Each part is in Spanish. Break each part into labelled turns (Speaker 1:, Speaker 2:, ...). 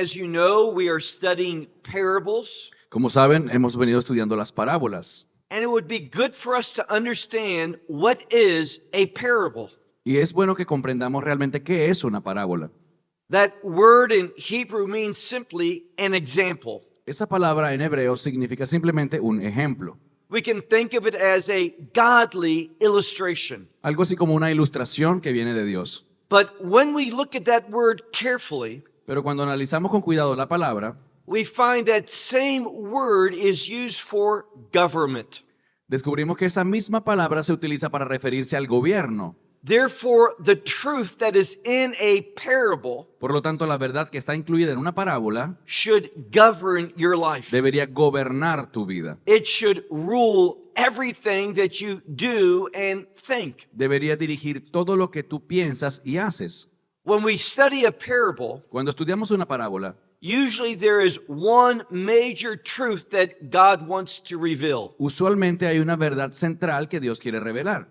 Speaker 1: as you know, we are studying parables.
Speaker 2: Como saben, hemos venido estudiando las parábolas.
Speaker 1: And it would be good for us to understand what is a parable.
Speaker 2: Y es bueno que comprendamos realmente qué es una parábola.
Speaker 1: That word in Hebrew means simply an example.
Speaker 2: Esa palabra en hebreo significa simplemente un ejemplo.
Speaker 1: We can think of it as a godly illustration.
Speaker 2: Algo así como una ilustración que viene de Dios.
Speaker 1: But when we look at that word carefully,
Speaker 2: Pero cuando analizamos con cuidado la palabra,
Speaker 1: we find that same word is used for government.
Speaker 2: descubrimos que esa misma palabra se utiliza para referirse al gobierno.
Speaker 1: Therefore, the truth that is in a parable
Speaker 2: Por lo tanto, la verdad que está incluida en una parábola
Speaker 1: should govern your life.
Speaker 2: debería gobernar tu vida.
Speaker 1: It should rule everything that you do and think.
Speaker 2: Debería dirigir todo lo que tú piensas y haces.
Speaker 1: When we study a parable,
Speaker 2: Cuando estudiamos una parábola,
Speaker 1: usually there is one major truth that God wants to reveal.
Speaker 2: usualmente hay una verdad central que Dios quiere revelar.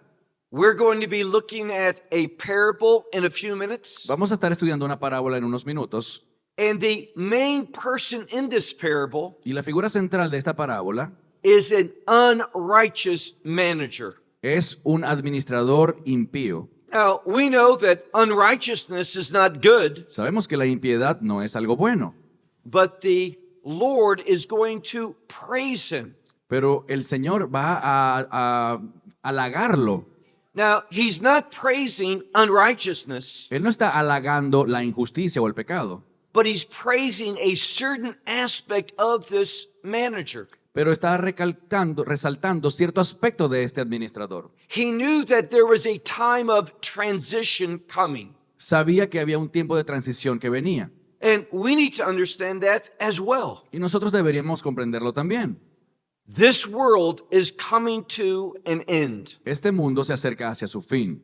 Speaker 1: We're going to be looking at a parable in a few minutes.
Speaker 2: Vamos a estar estudiando una parábola en unos minutos
Speaker 1: And the main person in this parable
Speaker 2: y la figura central de esta parábola
Speaker 1: is an unrighteous manager.
Speaker 2: es un administrador impío.
Speaker 1: Now, we know that unrighteousness is not good,
Speaker 2: Sabemos que la impiedad no es algo bueno,
Speaker 1: but the Lord is going to praise him.
Speaker 2: pero el Señor va a halagarlo.
Speaker 1: Now, he's not praising unrighteousness,
Speaker 2: Él no está halagando la injusticia o el pecado,
Speaker 1: but he's praising a certain aspect of this manager.
Speaker 2: pero está resaltando cierto aspecto de este administrador.
Speaker 1: He knew that there was a time of transition coming.
Speaker 2: Sabía que había un tiempo de transición que venía,
Speaker 1: And we need to understand that as well.
Speaker 2: y nosotros deberíamos comprenderlo también.
Speaker 1: This world is coming to an end.
Speaker 2: Este mundo se acerca hacia su fin.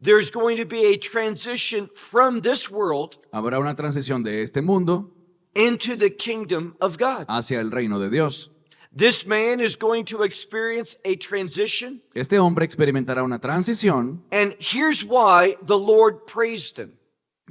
Speaker 1: There's going to be a transition from this world
Speaker 2: Habrá una transición de este mundo
Speaker 1: into the kingdom of God.
Speaker 2: hacia el reino de Dios.
Speaker 1: This man is going to experience a transition,
Speaker 2: Este hombre experimentará una transición,
Speaker 1: and here's why the Lord praised him.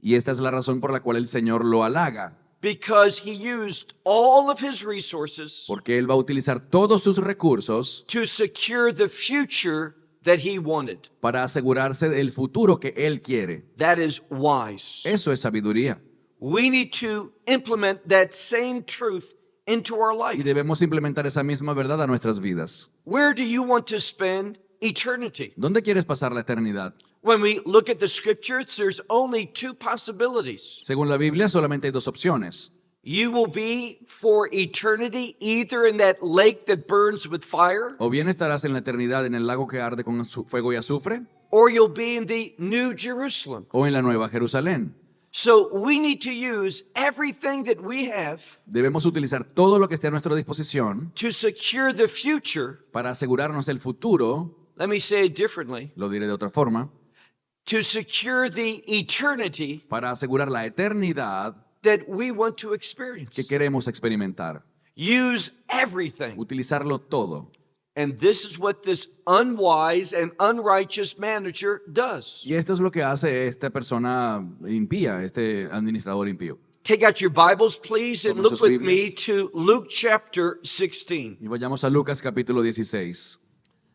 Speaker 2: y esta es la razón por la cual el Señor lo halaga,
Speaker 1: Because he used all of his resources
Speaker 2: porque Él va a utilizar todos sus recursos
Speaker 1: to secure the future that he wanted.
Speaker 2: para asegurarse del futuro que Él quiere.
Speaker 1: That is wise.
Speaker 2: Eso es sabiduría.
Speaker 1: We need to implement that same truth into our
Speaker 2: Y
Speaker 1: life.
Speaker 2: debemos implementar esa misma verdad a nuestras vidas.
Speaker 1: Where do you want to spend eternity?
Speaker 2: ¿Dónde quieres pasar la eternidad?
Speaker 1: When we look at the scriptures, there's only two possibilities.
Speaker 2: Según la Biblia, solamente hay dos opciones.
Speaker 1: You will be for eternity either in that lake that burns with fire,
Speaker 2: O bien estarás en la eternidad en el lago que arde con fuego y azufre,
Speaker 1: or you'll be in the New Jerusalem.
Speaker 2: o en la Nueva Jerusalén.
Speaker 1: So we need to use everything that we have
Speaker 2: Debemos utilizar todo lo que esté a nuestra disposición
Speaker 1: to secure the future.
Speaker 2: para asegurarnos el futuro,
Speaker 1: Let me say it differently.
Speaker 2: lo diré de otra forma,
Speaker 1: To secure the eternity
Speaker 2: para asegurar la eternidad
Speaker 1: that we want to
Speaker 2: que
Speaker 1: experience.
Speaker 2: queremos experimentar.
Speaker 1: Use everything.
Speaker 2: Utilizarlo todo.
Speaker 1: And this is what this unwise and unrighteous manager does.
Speaker 2: Y esto es lo que hace esta persona impía, este administrador impío.
Speaker 1: Take out your Bibles, please, and
Speaker 2: Tomen
Speaker 1: look
Speaker 2: sus
Speaker 1: with me
Speaker 2: Biblias.
Speaker 1: to Luke chapter 16.
Speaker 2: Y vayamos a Lucas capítulo 16.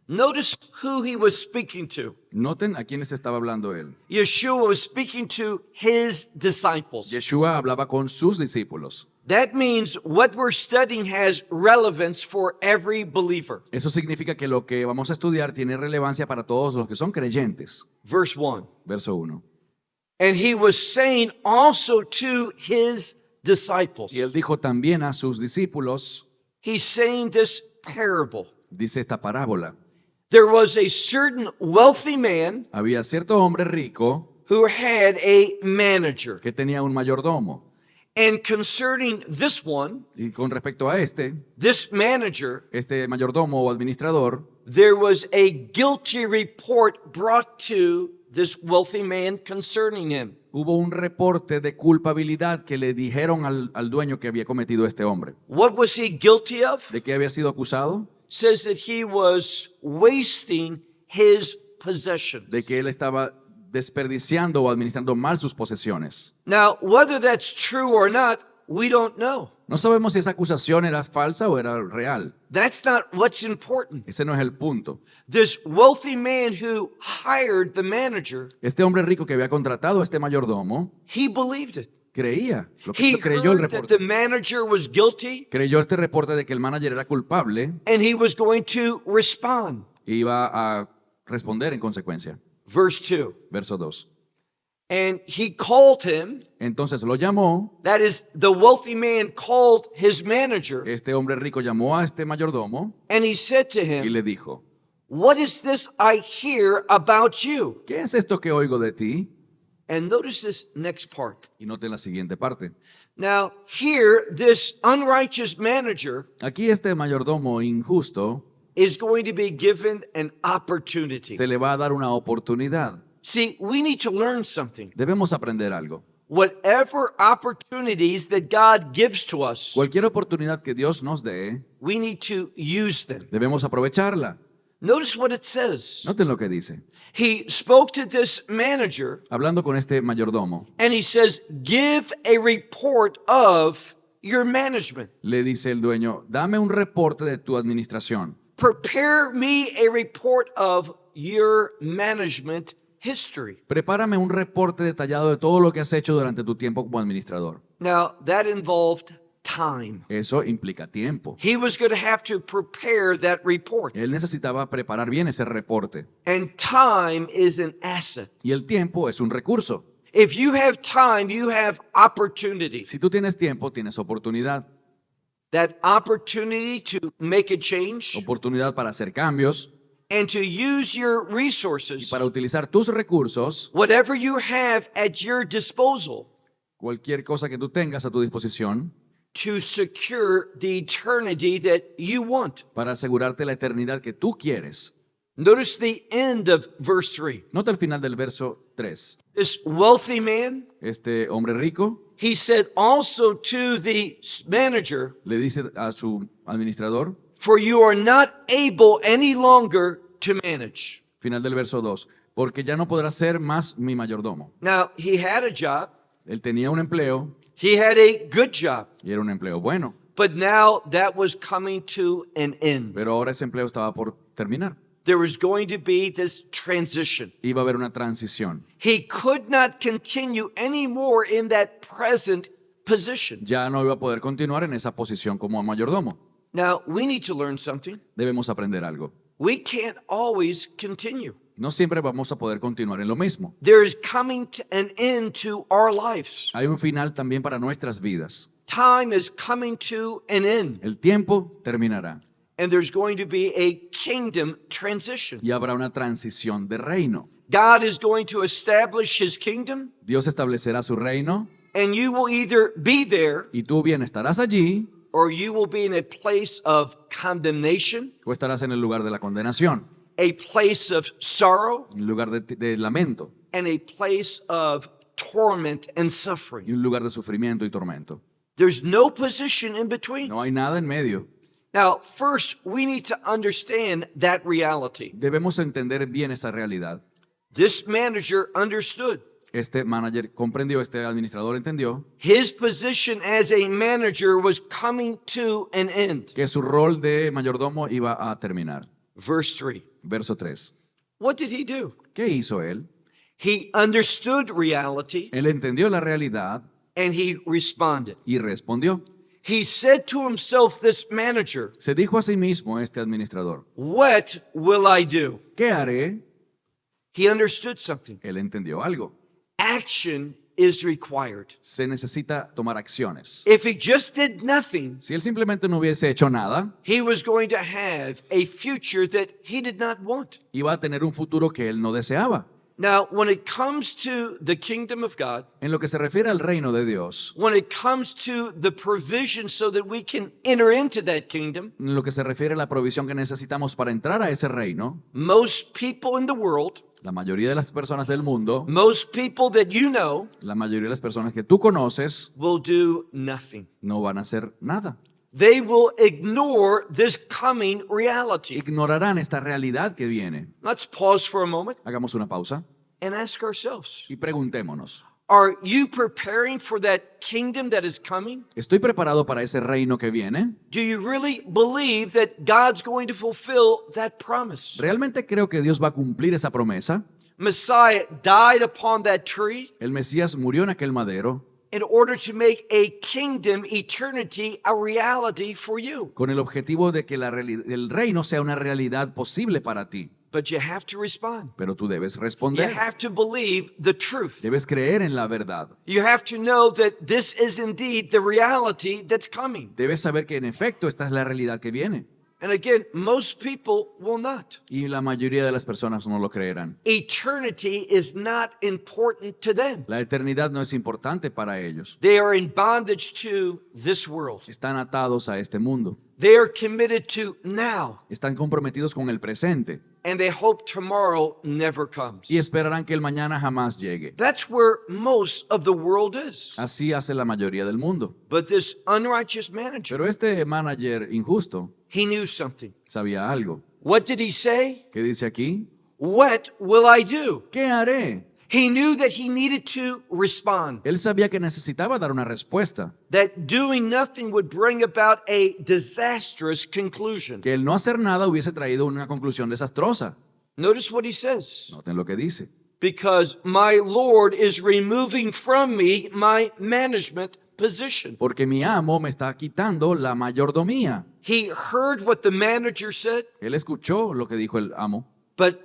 Speaker 1: Notice who he was speaking to.
Speaker 2: Noten a quiénes estaba hablando él.
Speaker 1: Yeshua was speaking to his disciples.
Speaker 2: Yeshua hablaba con sus discípulos.
Speaker 1: That means what we're studying has relevance for every believer.
Speaker 2: Eso significa que lo que vamos a estudiar tiene relevancia para todos los que son creyentes.
Speaker 1: Verse 1.
Speaker 2: Verso 1.
Speaker 1: And he was saying also to his disciples.
Speaker 2: Y él dijo también a sus discípulos,
Speaker 1: He's saying this parable.
Speaker 2: dice esta parábola.
Speaker 1: There was a certain wealthy man
Speaker 2: Había cierto hombre rico
Speaker 1: who had a manager.
Speaker 2: que tenía un mayordomo.
Speaker 1: And concerning this one,
Speaker 2: Y con respecto a
Speaker 1: this manager,
Speaker 2: este mayordomo o administrador,
Speaker 1: there was a guilty report brought to this wealthy man concerning him.
Speaker 2: hubo un reporte de culpabilidad que le dijeron al dueño que había cometido este hombre.
Speaker 1: What was he guilty of?
Speaker 2: ¿De qué había sido acusado?
Speaker 1: Says that he was wasting his possessions.
Speaker 2: De que él estaba desperdiciando o administrando mal sus posesiones.
Speaker 1: Now, whether that's true or not, We don't know.
Speaker 2: No sabemos si esa acusación era falsa o era real.
Speaker 1: That's not what's important.
Speaker 2: Ese no es el punto.
Speaker 1: This wealthy man who hired the manager,
Speaker 2: Este hombre rico que había contratado a este mayordomo
Speaker 1: he believed it.
Speaker 2: creía,
Speaker 1: He
Speaker 2: creyó el
Speaker 1: heard that
Speaker 2: reporte.
Speaker 1: the manager was guilty
Speaker 2: Creyó este reporte de que el manager era culpable
Speaker 1: and he was going to respond.
Speaker 2: e iba a responder en consecuencia.
Speaker 1: Verse 2.
Speaker 2: Verso 2.
Speaker 1: And he called him,
Speaker 2: Entonces lo llamó,
Speaker 1: that is, the wealthy man called his manager,
Speaker 2: este hombre rico llamó a este mayordomo
Speaker 1: and he said to
Speaker 2: y
Speaker 1: him,
Speaker 2: le dijo,
Speaker 1: "What is this I hear about you?"
Speaker 2: ¿qué es esto que oigo de ti?
Speaker 1: And notice this next part.
Speaker 2: Y note la siguiente parte.
Speaker 1: Now, here, this unrighteous manager
Speaker 2: Aquí este mayordomo injusto
Speaker 1: is going to be given an opportunity.
Speaker 2: se le va a dar una oportunidad.
Speaker 1: See, we need to learn something.
Speaker 2: Debemos aprender algo.
Speaker 1: Whatever opportunities that God gives to us,
Speaker 2: Cualquier oportunidad que Dios nos dé,
Speaker 1: we need to use them.
Speaker 2: debemos aprovecharla.
Speaker 1: Notice what it says.
Speaker 2: Noten lo que dice.
Speaker 1: He spoke to this manager
Speaker 2: Hablando con este mayordomo,
Speaker 1: and he says, "Give a report of your management.
Speaker 2: le dice el dueño, dame un reporte de tu administración.
Speaker 1: Prepare me a report of your management history."
Speaker 2: Prepárame un reporte detallado de todo lo que has hecho durante tu tiempo como administrador.
Speaker 1: Now, that involved time.
Speaker 2: Eso implica tiempo.
Speaker 1: He was going to have to prepare that report.
Speaker 2: Él necesitaba preparar bien ese reporte.
Speaker 1: And time is an asset.
Speaker 2: Y el tiempo es un recurso.
Speaker 1: If you have time, you have opportunity.
Speaker 2: Si tú tienes tiempo, tienes oportunidad.
Speaker 1: That opportunity to make a change
Speaker 2: Oportunidad para hacer cambios
Speaker 1: and to use your
Speaker 2: y
Speaker 1: resources,
Speaker 2: para utilizar tus recursos,
Speaker 1: whatever you have at your disposal,
Speaker 2: cualquier cosa que tú tengas a tu disposición,
Speaker 1: to secure the eternity that you want.
Speaker 2: para asegurarte la eternidad que tú quieres.
Speaker 1: Notice the end of verse 3.
Speaker 2: Nota el final del verso 3.
Speaker 1: This wealthy man,
Speaker 2: Este hombre rico
Speaker 1: he said also to the manager,
Speaker 2: le dice a su administrador,
Speaker 1: "For you are not able any longer to manage."
Speaker 2: final del verso 2, porque ya no podrá ser más mi mayordomo.
Speaker 1: Now, he had a job,
Speaker 2: Él tenía un empleo
Speaker 1: he had a good job,
Speaker 2: y era un empleo bueno,
Speaker 1: but now that was coming to an end.
Speaker 2: pero ahora ese empleo estaba por terminar.
Speaker 1: There was going to be this transition.
Speaker 2: Iba a haber una transición.
Speaker 1: He could not continue anymore in that present position.
Speaker 2: Ya no iba a poder continuar en esa posición como mayordomo.
Speaker 1: Now, we need to learn something.
Speaker 2: Debemos aprender algo.
Speaker 1: We can't always continue.
Speaker 2: No siempre vamos a poder continuar en lo mismo.
Speaker 1: There is coming to an end to our lives.
Speaker 2: Hay un final también para nuestras vidas.
Speaker 1: Time is coming to an end,
Speaker 2: El tiempo terminará
Speaker 1: and there's going to be a kingdom transition.
Speaker 2: y habrá una transición de reino.
Speaker 1: God is going to establish his kingdom,
Speaker 2: Dios establecerá su reino
Speaker 1: and you will either be there
Speaker 2: y tú bien estarás allí
Speaker 1: or you will be in a place of condemnation,
Speaker 2: o estarás en el lugar de la condenación,
Speaker 1: a place of sorrow,
Speaker 2: en el lugar de lamento
Speaker 1: and a place of torment and
Speaker 2: y
Speaker 1: suffering.
Speaker 2: un lugar de sufrimiento y tormento.
Speaker 1: There's no position in between.
Speaker 2: No hay nada en medio.
Speaker 1: Now, first, we need to understand that reality.
Speaker 2: Debemos entender bien esa realidad.
Speaker 1: This manager understood
Speaker 2: Este manager comprendió, este administrador entendió
Speaker 1: his position as a manager was coming to an end.
Speaker 2: que su rol de mayordomo iba a terminar.
Speaker 1: Verse 3.
Speaker 2: Verso 3.
Speaker 1: What did he do?
Speaker 2: ¿Qué hizo él?
Speaker 1: He understood reality
Speaker 2: Él entendió la realidad
Speaker 1: and he responded.
Speaker 2: y respondió.
Speaker 1: He said to himself, this manager,
Speaker 2: Se dijo a sí mismo este administrador,
Speaker 1: "What will I do?"
Speaker 2: ¿qué haré?
Speaker 1: He understood something.
Speaker 2: Él entendió algo.
Speaker 1: Action is required.
Speaker 2: Se necesita tomar acciones.
Speaker 1: If he just did nothing,
Speaker 2: Si él simplemente no hubiese hecho nada,
Speaker 1: he was going to have a future that he did not want.
Speaker 2: iba a tener un futuro que él no deseaba.
Speaker 1: Now, when it comes to the kingdom of God,
Speaker 2: En lo que se refiere al reino de Dios,
Speaker 1: when it comes to the provision so that we can enter into that kingdom,
Speaker 2: en lo que se refiere a la provisión que necesitamos para entrar a ese reino,
Speaker 1: most people in the world,
Speaker 2: la mayoría de las personas del mundo,
Speaker 1: most people that you know,
Speaker 2: la mayoría de las personas que tú conoces,
Speaker 1: will do nothing.
Speaker 2: no van a hacer nada.
Speaker 1: They will ignore this coming reality.
Speaker 2: Ignorarán esta realidad que viene.
Speaker 1: Let's pause for a moment
Speaker 2: Hagamos una pausa
Speaker 1: and ask ourselves,
Speaker 2: y preguntémonos,
Speaker 1: Are you preparing for that kingdom that is coming?
Speaker 2: ¿Estoy preparado para ese reino que viene?
Speaker 1: Do you really believe that God's going to fulfill that promise?
Speaker 2: ¿Realmente creo que Dios va a cumplir esa promesa?
Speaker 1: Messiah died upon that tree
Speaker 2: El Mesías murió en aquel madero
Speaker 1: in order to make a kingdom eternity a reality for you.
Speaker 2: con el objetivo de que el reino sea una realidad posible para ti.
Speaker 1: But you have to respond.
Speaker 2: Pero tú debes
Speaker 1: You
Speaker 2: responder.
Speaker 1: have to believe the truth.
Speaker 2: Debes creer en la verdad.
Speaker 1: You have to know that this is indeed the reality that's coming.
Speaker 2: Debes saber que en efecto esta es la realidad que viene.
Speaker 1: And again, most people will not.
Speaker 2: Y la mayoría de las personas no lo creerán.
Speaker 1: Eternity is not important to them.
Speaker 2: La eternidad no es importante para ellos.
Speaker 1: They are in bondage to this world.
Speaker 2: Están atados a este mundo.
Speaker 1: They are committed to now,
Speaker 2: Están comprometidos con el presente
Speaker 1: and they hope tomorrow never comes.
Speaker 2: y esperarán que el mañana jamás llegue.
Speaker 1: That's where most of the world is.
Speaker 2: Así hace la mayoría del mundo.
Speaker 1: But this unrighteous manager,
Speaker 2: Pero este manager injusto
Speaker 1: he knew something.
Speaker 2: sabía algo.
Speaker 1: What did he say?
Speaker 2: ¿Qué dice aquí?
Speaker 1: What will I do?
Speaker 2: ¿Qué haré?
Speaker 1: He knew that he needed to respond,
Speaker 2: Él sabía que necesitaba dar una respuesta,
Speaker 1: that doing nothing would bring about a disastrous conclusion.
Speaker 2: que el no hacer nada hubiese traído una conclusión desastrosa.
Speaker 1: Notice what he says.
Speaker 2: Noten lo que dice.
Speaker 1: Because my Lord is removing from me my management position.
Speaker 2: Porque mi amo me está quitando la mayordomía.
Speaker 1: He heard what the manager said,
Speaker 2: Él escuchó lo que dijo el amo.
Speaker 1: but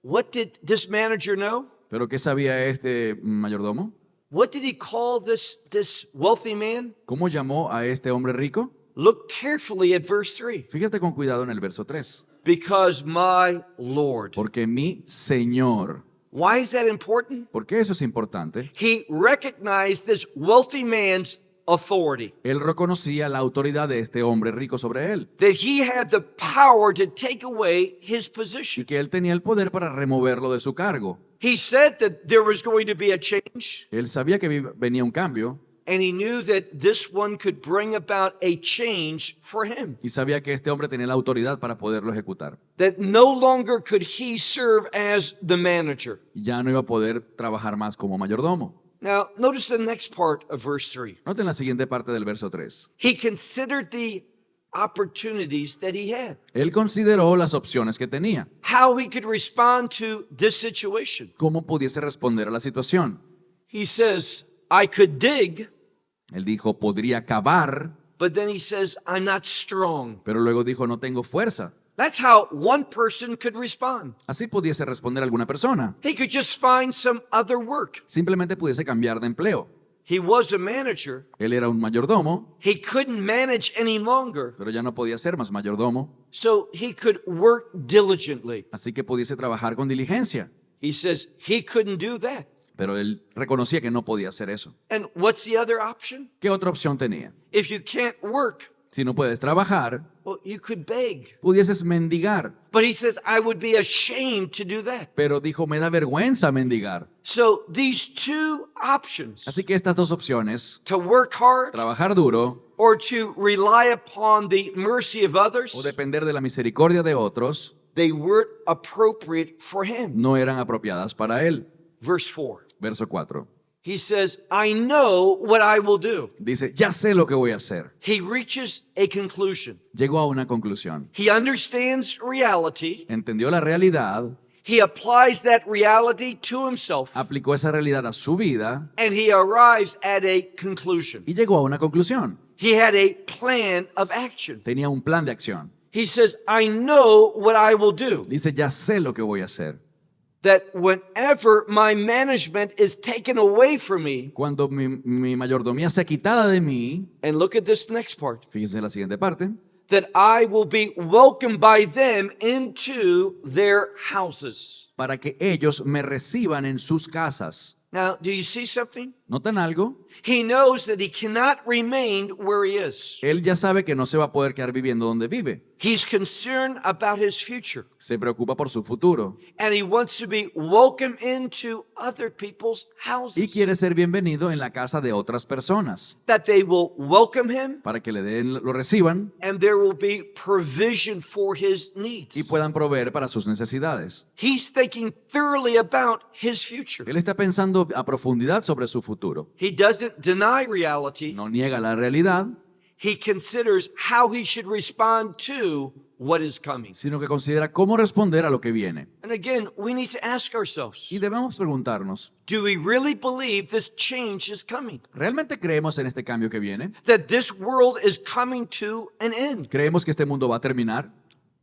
Speaker 1: what did this manager know?
Speaker 2: ¿Pero qué sabía este mayordomo?
Speaker 1: What did he call this wealthy man?
Speaker 2: ¿Cómo llamó a este hombre rico?
Speaker 1: Look carefully at verse 3.
Speaker 2: Fíjate con cuidado en el verso 3.
Speaker 1: Because my Lord.
Speaker 2: Porque mi Señor.
Speaker 1: Why is that important?
Speaker 2: ¿Por qué eso es importante?
Speaker 1: He recognized this wealthy man's authority,
Speaker 2: Él reconocía la autoridad de este hombre rico sobre él
Speaker 1: that he had the power to take away his
Speaker 2: y
Speaker 1: position.
Speaker 2: que él tenía el poder para removerlo de su cargo.
Speaker 1: He said that there was going to be a change,
Speaker 2: Él sabía que venía un cambio
Speaker 1: and he knew that this one could bring about a change for him.
Speaker 2: y sabía que este hombre tenía la autoridad para poderlo ejecutar.
Speaker 1: That no longer could he serve as the manager.
Speaker 2: Y ya no iba a poder trabajar más como mayordomo.
Speaker 1: Now, notice the next part of verse 3.
Speaker 2: Noten la siguiente parte del verso 3.
Speaker 1: He considered the opportunities that he had,
Speaker 2: Él consideró las opciones que tenía,
Speaker 1: how he could respond to this situation.
Speaker 2: cómo pudiese responder a la situación.
Speaker 1: He says, I could dig,
Speaker 2: Él dijo, podría cavar,
Speaker 1: but then he says, I'm not strong.
Speaker 2: pero luego dijo, no tengo fuerza.
Speaker 1: That's how one person could respond.
Speaker 2: Así pudiese responder alguna persona.
Speaker 1: He could just find some other work.
Speaker 2: Simplemente pudiese cambiar de empleo.
Speaker 1: He was a manager.
Speaker 2: Él era un mayordomo,
Speaker 1: He couldn't manage any longer,
Speaker 2: pero ya no podía ser más mayordomo,
Speaker 1: so he could work diligently.
Speaker 2: así que pudiese trabajar con diligencia.
Speaker 1: He says he couldn't do that.
Speaker 2: Pero él reconocía que no podía hacer eso.
Speaker 1: And what's the other option?
Speaker 2: ¿Qué otra opción tenía?
Speaker 1: If you can't work,
Speaker 2: Si no puedes trabajar,
Speaker 1: well, you could beg.
Speaker 2: pudieses mendigar.
Speaker 1: But he says, I would be ashamed to do that.
Speaker 2: Pero dijo, me da vergüenza mendigar.
Speaker 1: So these two options,
Speaker 2: Así que estas dos opciones,
Speaker 1: to work hard
Speaker 2: trabajar duro
Speaker 1: or to rely upon the mercy of
Speaker 2: o
Speaker 1: others,
Speaker 2: depender de la misericordia de otros,
Speaker 1: they weren't appropriate for him.
Speaker 2: no eran apropiadas para él.
Speaker 1: Verse 4.
Speaker 2: Verso 4.
Speaker 1: He says, I know what I will do.
Speaker 2: Dice, ya sé lo que voy a hacer.
Speaker 1: He reaches a conclusion.
Speaker 2: Llegó a una conclusión.
Speaker 1: He understands reality.
Speaker 2: Entendió la realidad,
Speaker 1: He applies that reality to himself,
Speaker 2: aplicó esa realidad a su vida
Speaker 1: and he arrives at a conclusion.
Speaker 2: y llegó a una conclusión.
Speaker 1: He had a plan of action.
Speaker 2: Tenía un plan de acción.
Speaker 1: He says, I know what I will do.
Speaker 2: Dice, ya sé lo que voy a hacer.
Speaker 1: That whenever my management is taken away from me,
Speaker 2: Cuando mi mayordomía sea quitada de mí,
Speaker 1: and look at this next part,
Speaker 2: fíjense en la siguiente parte,
Speaker 1: that I will be welcomed by them into their houses.
Speaker 2: para que ellos me reciban en sus casas.
Speaker 1: Now, do you see something?
Speaker 2: ¿Notan algo?
Speaker 1: He knows that he cannot remain where he is.
Speaker 2: Él ya sabe que no se va a poder quedar viviendo donde vive.
Speaker 1: He's concerned about his future,
Speaker 2: Se preocupa por su futuro
Speaker 1: and he wants to be welcomed into other people's
Speaker 2: y
Speaker 1: houses,
Speaker 2: quiere ser bienvenido en la casa de otras personas
Speaker 1: that they will welcome him,
Speaker 2: para que lo reciban
Speaker 1: and there will be provision for his
Speaker 2: y
Speaker 1: needs.
Speaker 2: puedan proveer para sus necesidades.
Speaker 1: He's thinking thoroughly about his future.
Speaker 2: Él está pensando a profundidad sobre su futuro.
Speaker 1: He doesn't deny reality.
Speaker 2: No niega la realidad,
Speaker 1: He considers how he should respond to what is coming.
Speaker 2: sino que considera cómo responder a lo que viene.
Speaker 1: And again, we need to ask ourselves,
Speaker 2: Y debemos preguntarnos,
Speaker 1: do we really believe this change is coming?
Speaker 2: ¿realmente creemos en este cambio que viene?
Speaker 1: That this world is coming to an end?
Speaker 2: ¿Creemos que este mundo va a terminar?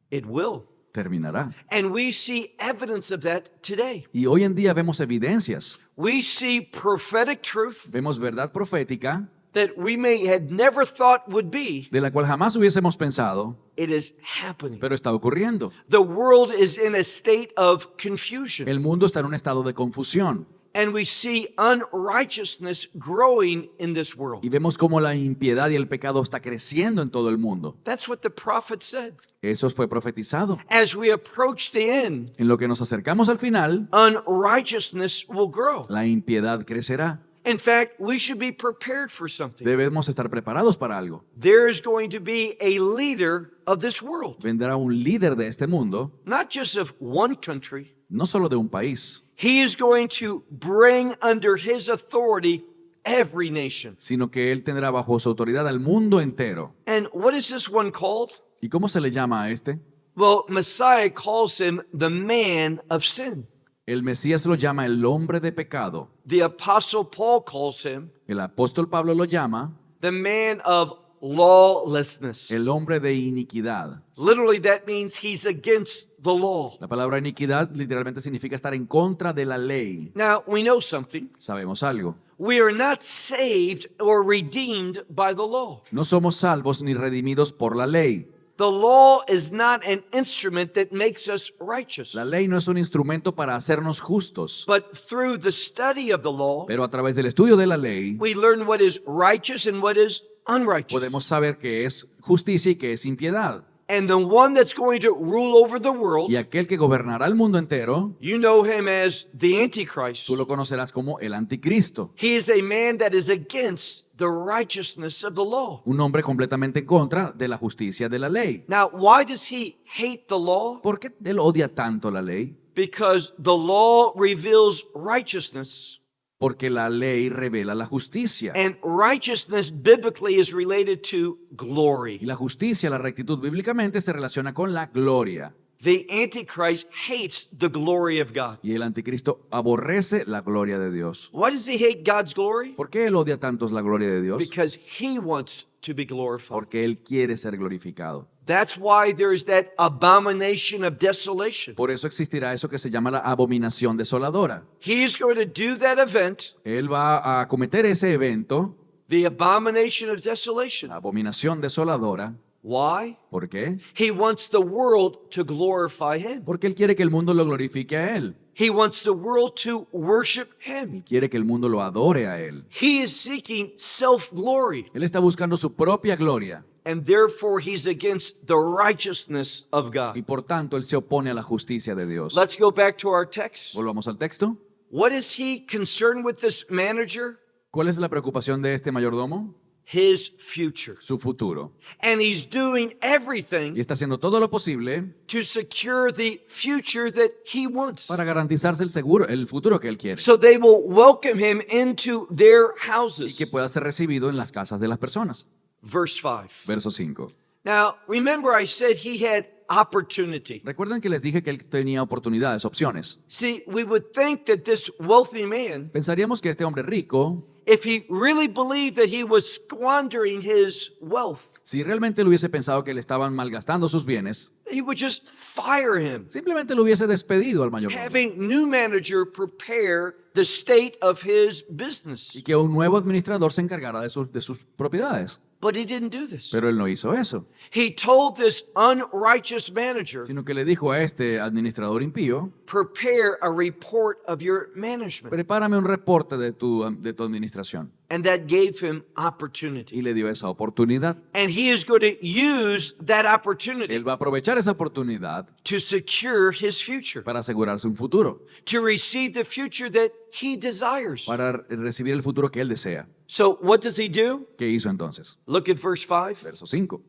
Speaker 1: It will.
Speaker 2: Terminará.
Speaker 1: And we see evidence of that today.
Speaker 2: Y hoy en día vemos evidencias,
Speaker 1: We see prophetic truth
Speaker 2: vemos verdad profética
Speaker 1: that we may had never thought would be.
Speaker 2: de la cual jamás hubiésemos pensado,
Speaker 1: It is happening.
Speaker 2: pero está ocurriendo.
Speaker 1: The world is in a state of confusion.
Speaker 2: El mundo está en un estado de confusión
Speaker 1: And we see unrighteousness growing in this world.
Speaker 2: y vemos cómo la impiedad y el pecado está creciendo en todo el mundo.
Speaker 1: That's what the prophet said.
Speaker 2: Eso fue profetizado.
Speaker 1: As we approach the end,
Speaker 2: En lo que nos acercamos al final,
Speaker 1: unrighteousness will grow.
Speaker 2: la impiedad crecerá.
Speaker 1: In fact, we should be prepared for something.
Speaker 2: Debemos estar preparados para algo.
Speaker 1: There is going to be a leader of this world,
Speaker 2: Vendrá un líder de este mundo,
Speaker 1: not just of one country.
Speaker 2: no solo de un país,
Speaker 1: He is going to bring under his authority every nation.
Speaker 2: sino que él tendrá bajo su autoridad al mundo entero.
Speaker 1: And what is this one called?
Speaker 2: ¿Y cómo se le llama a este?
Speaker 1: Well, Messiah calls him the man of sin.
Speaker 2: El Mesías lo llama el hombre de pecado.
Speaker 1: The apostle Paul calls him
Speaker 2: El apóstol Pablo lo llama
Speaker 1: the man of lawlessness.
Speaker 2: el hombre de iniquidad.
Speaker 1: Literally, that means he's against the law.
Speaker 2: La palabra iniquidad literalmente significa estar en contra de la ley.
Speaker 1: Now, we know something.
Speaker 2: Sabemos algo.
Speaker 1: We are not saved or redeemed by the law.
Speaker 2: No somos salvos ni redimidos por la ley.
Speaker 1: The law is not an instrument that makes us righteous.
Speaker 2: La ley no es un instrumento para hacernos justos,
Speaker 1: But through the study of the law,
Speaker 2: pero a través del estudio de la ley
Speaker 1: we learn what is righteous and what is unrighteous.
Speaker 2: podemos saber qué es justicia y qué es impiedad.
Speaker 1: And the one that's going to rule over the world,
Speaker 2: Y aquel que gobernará el mundo entero,
Speaker 1: you know him as the Antichrist.
Speaker 2: tú lo conocerás como el anticristo,
Speaker 1: He is a man that is against the righteousness of the law.
Speaker 2: un hombre completamente en contra de la justicia de la ley.
Speaker 1: Now, why does he hate the law?
Speaker 2: ¿Por qué él odia tanto la ley?
Speaker 1: Because the law reveals righteousness.
Speaker 2: Porque la ley revela la justicia.
Speaker 1: And righteousness biblically is related to
Speaker 2: Y
Speaker 1: glory.
Speaker 2: la justicia, la rectitud bíblicamente se relaciona con la gloria.
Speaker 1: The Antichrist hates the glory of God.
Speaker 2: Y el anticristo aborrece la gloria de Dios.
Speaker 1: Why does he hate God's glory?
Speaker 2: ¿Por qué él odia tanto la gloria de Dios?
Speaker 1: Because he wants to be glorified.
Speaker 2: Porque él quiere ser glorificado.
Speaker 1: That's why there is that abomination of desolation.
Speaker 2: Por eso existirá eso que se llama la abominación desoladora.
Speaker 1: He is going to do that event,
Speaker 2: Él va a cometer ese evento,
Speaker 1: the abomination of desolation.
Speaker 2: la abominación desoladora.
Speaker 1: Why?
Speaker 2: ¿Por qué?
Speaker 1: He wants the world to glorify him.
Speaker 2: Porque él quiere que el mundo lo glorifique a él.
Speaker 1: He wants the world to worship him.
Speaker 2: Quiere que el mundo lo adore a él.
Speaker 1: He is seeking self-glory,
Speaker 2: Él está buscando su propia gloria
Speaker 1: and therefore he's against the righteousness of
Speaker 2: y
Speaker 1: God.
Speaker 2: por tanto él se opone a la justicia de Dios.
Speaker 1: Let's go back to our text.
Speaker 2: Volvamos al texto.
Speaker 1: What is he concerned with, this manager?
Speaker 2: ¿Cuál es la preocupación de este mayordomo?
Speaker 1: His future.
Speaker 2: Su futuro.
Speaker 1: And he's doing
Speaker 2: Y
Speaker 1: everything
Speaker 2: está haciendo todo lo posible
Speaker 1: to secure the future that he wants.
Speaker 2: para garantizarse el futuro que él quiere.
Speaker 1: So they will welcome him into their
Speaker 2: Y
Speaker 1: houses.
Speaker 2: que pueda ser recibido en las casas de las personas.
Speaker 1: Verse 5.
Speaker 2: Verso 5.
Speaker 1: Now, remember I said he had opportunity.
Speaker 2: Recuerden que les dije que él tenía oportunidades, opciones.
Speaker 1: See, we would think that this wealthy man,
Speaker 2: Pensaríamos que este hombre rico,
Speaker 1: if he really believed that he was squandering his wealth,
Speaker 2: si realmente lo hubiese pensado que le estaban malgastando sus bienes,
Speaker 1: he would just fire him,
Speaker 2: simplemente lo hubiese despedido al mayordomo.
Speaker 1: having new manager prepare the state of his business.
Speaker 2: Y que un nuevo administrador se encargara de sus propiedades.
Speaker 1: But he didn't do this.
Speaker 2: Pero él no hizo eso,
Speaker 1: He told this unrighteous manager,
Speaker 2: sino que le dijo a este administrador impío,
Speaker 1: prepare a report of your management.
Speaker 2: prepárame un reporte de tu administración.
Speaker 1: And that gave him
Speaker 2: Y
Speaker 1: opportunity.
Speaker 2: le dio esa oportunidad.
Speaker 1: And he is going to use that opportunity
Speaker 2: Él va a aprovechar esa oportunidad
Speaker 1: to secure his future,
Speaker 2: para asegurarse un futuro,
Speaker 1: to receive the future that he desires.
Speaker 2: para recibir el futuro que él desea.
Speaker 1: So what does he do?
Speaker 2: ¿Qué hizo entonces?
Speaker 1: Look at verse 5.
Speaker 2: Verso 5.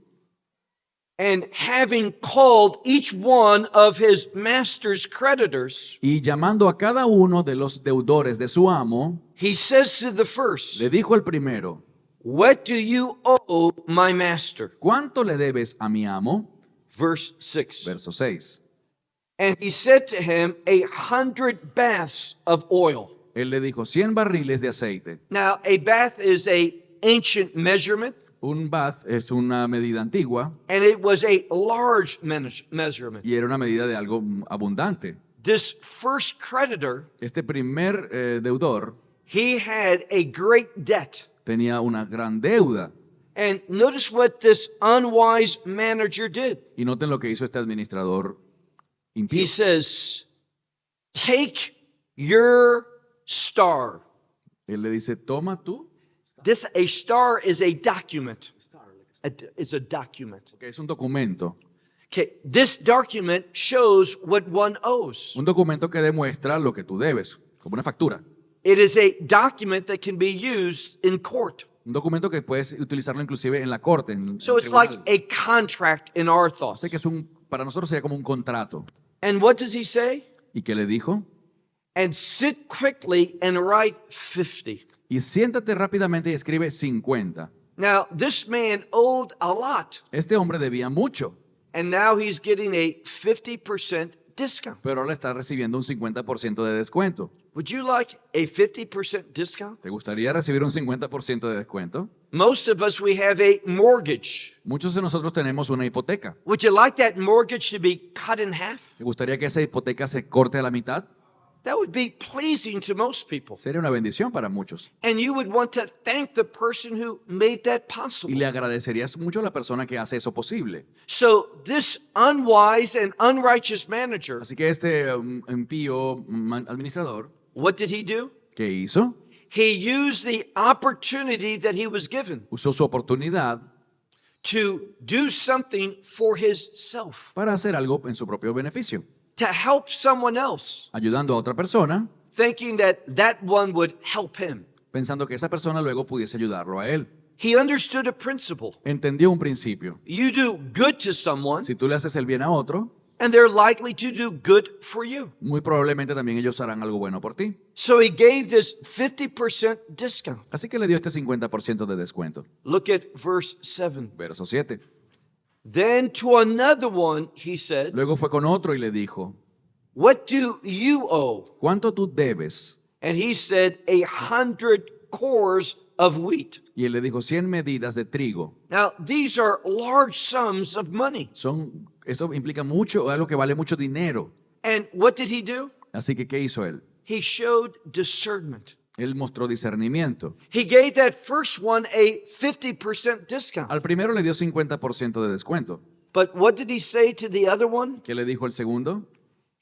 Speaker 1: And having called each one of his master's creditors,
Speaker 2: Y llamando a cada uno de los deudores de su amo,
Speaker 1: he says to the first,
Speaker 2: le dijo al primero,
Speaker 1: what do you owe my master?
Speaker 2: ¿cuánto le debes a mi amo?
Speaker 1: Verse 6.
Speaker 2: Verso 6.
Speaker 1: And he said to him, 100 baths of oil.
Speaker 2: Él le dijo 100 barriles de aceite.
Speaker 1: Now, a bath is a ancient measurement,
Speaker 2: Un bath es una medida antigua
Speaker 1: and it was a large measurement.
Speaker 2: y era una medida de algo abundante.
Speaker 1: This first creditor,
Speaker 2: Este primer deudor
Speaker 1: he had a great debt.
Speaker 2: tenía una gran deuda.
Speaker 1: And notice what this unwise manager did.
Speaker 2: Y noten lo que hizo este administrador impío.
Speaker 1: He says, take your star.
Speaker 2: Él le dice, toma tú.
Speaker 1: A star is a document. It's a document.
Speaker 2: Que es un documento.
Speaker 1: Okay, this document shows what one owes.
Speaker 2: Un documento que demuestra lo que tú debes, como una factura.
Speaker 1: It is a document that can be used in court.
Speaker 2: Un documento que puedes utilizarlo inclusive en la corte. En
Speaker 1: So
Speaker 2: el
Speaker 1: it's like
Speaker 2: tribunal.
Speaker 1: a contract in our thoughts.
Speaker 2: Sé que es para nosotros sería como un contrato.
Speaker 1: And what does he say?
Speaker 2: ¿Y qué le dijo?
Speaker 1: And sit quickly and write 50.
Speaker 2: Y siéntate rápidamente y escribe 50.
Speaker 1: Now, this man owed a lot,
Speaker 2: Este hombre debía mucho,
Speaker 1: and now he's getting a 50% discount.
Speaker 2: pero ahora está recibiendo un 50% de descuento.
Speaker 1: Would you like a 50% discount?
Speaker 2: ¿Te gustaría recibir un 50% de descuento?
Speaker 1: Most of us, we have a mortgage.
Speaker 2: Muchos de nosotros tenemos una hipoteca.
Speaker 1: Would you like that mortgage to be cut in half?
Speaker 2: ¿Te gustaría que esa hipoteca se corte a la mitad?
Speaker 1: That would be pleasing to most people.
Speaker 2: Sería una bendición para muchos.
Speaker 1: And you would want to thank the person who made that
Speaker 2: Y
Speaker 1: possible.
Speaker 2: le agradecerías mucho a la persona que hace eso posible.
Speaker 1: So this unwise and unrighteous manager,
Speaker 2: Así que este impío administrador,
Speaker 1: what did he do?
Speaker 2: ¿qué hizo?
Speaker 1: He used the opportunity that he was given
Speaker 2: Usó su oportunidad
Speaker 1: to do something for himself,
Speaker 2: para hacer algo en su propio beneficio,
Speaker 1: to help someone else,
Speaker 2: ayudando a otra persona,
Speaker 1: thinking that that one would help him.
Speaker 2: pensando que esa persona luego pudiese ayudarlo a él.
Speaker 1: He understood a principle.
Speaker 2: Entendió un principio.
Speaker 1: You do good to someone,
Speaker 2: Si tú le haces el bien a otro,
Speaker 1: and they're likely to do good for you.
Speaker 2: muy probablemente también ellos harán algo bueno por ti.
Speaker 1: So he gave this 50% discount.
Speaker 2: Así que le dio este 50% de descuento.
Speaker 1: Look at verse 7.
Speaker 2: Verso 7.
Speaker 1: Then to another one he said,
Speaker 2: Luego fue con otro y le dijo,
Speaker 1: what do you owe?
Speaker 2: ¿cuánto tú debes?
Speaker 1: And he said, 100 cores of wheat.
Speaker 2: Y él le dijo 100 medidas de trigo.
Speaker 1: Now, these are large sums of money.
Speaker 2: Esto implica mucho, algo que vale mucho dinero.
Speaker 1: And what did he do?
Speaker 2: Así que, ¿qué hizo él?
Speaker 1: He showed discernment.
Speaker 2: Él mostró discernimiento.
Speaker 1: He gave that first one a 50% discount.
Speaker 2: Al primero le dio 50% de descuento.
Speaker 1: But what did he say to the other one?
Speaker 2: ¿Qué le dijo el segundo?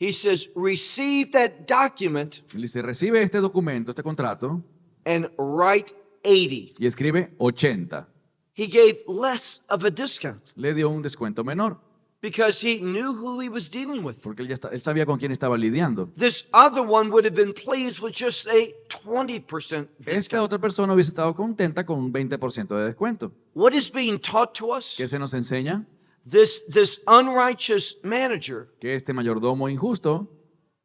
Speaker 1: He says, receive that document
Speaker 2: Él dice, recibe este documento, este contrato,
Speaker 1: and write 80.
Speaker 2: y escribe 80.
Speaker 1: He gave less of a discount
Speaker 2: Le dio un descuento menor,
Speaker 1: because he knew who he was dealing with.
Speaker 2: porque él sabía con quién estaba lidiando.
Speaker 1: This other one would have been pleased with just a 20%
Speaker 2: Esta
Speaker 1: discount.
Speaker 2: otra persona hubiese estado contenta con un 20% de descuento.
Speaker 1: What is being taught to us?
Speaker 2: ¿Qué se nos enseña?
Speaker 1: This unrighteous manager,
Speaker 2: Que este mayordomo injusto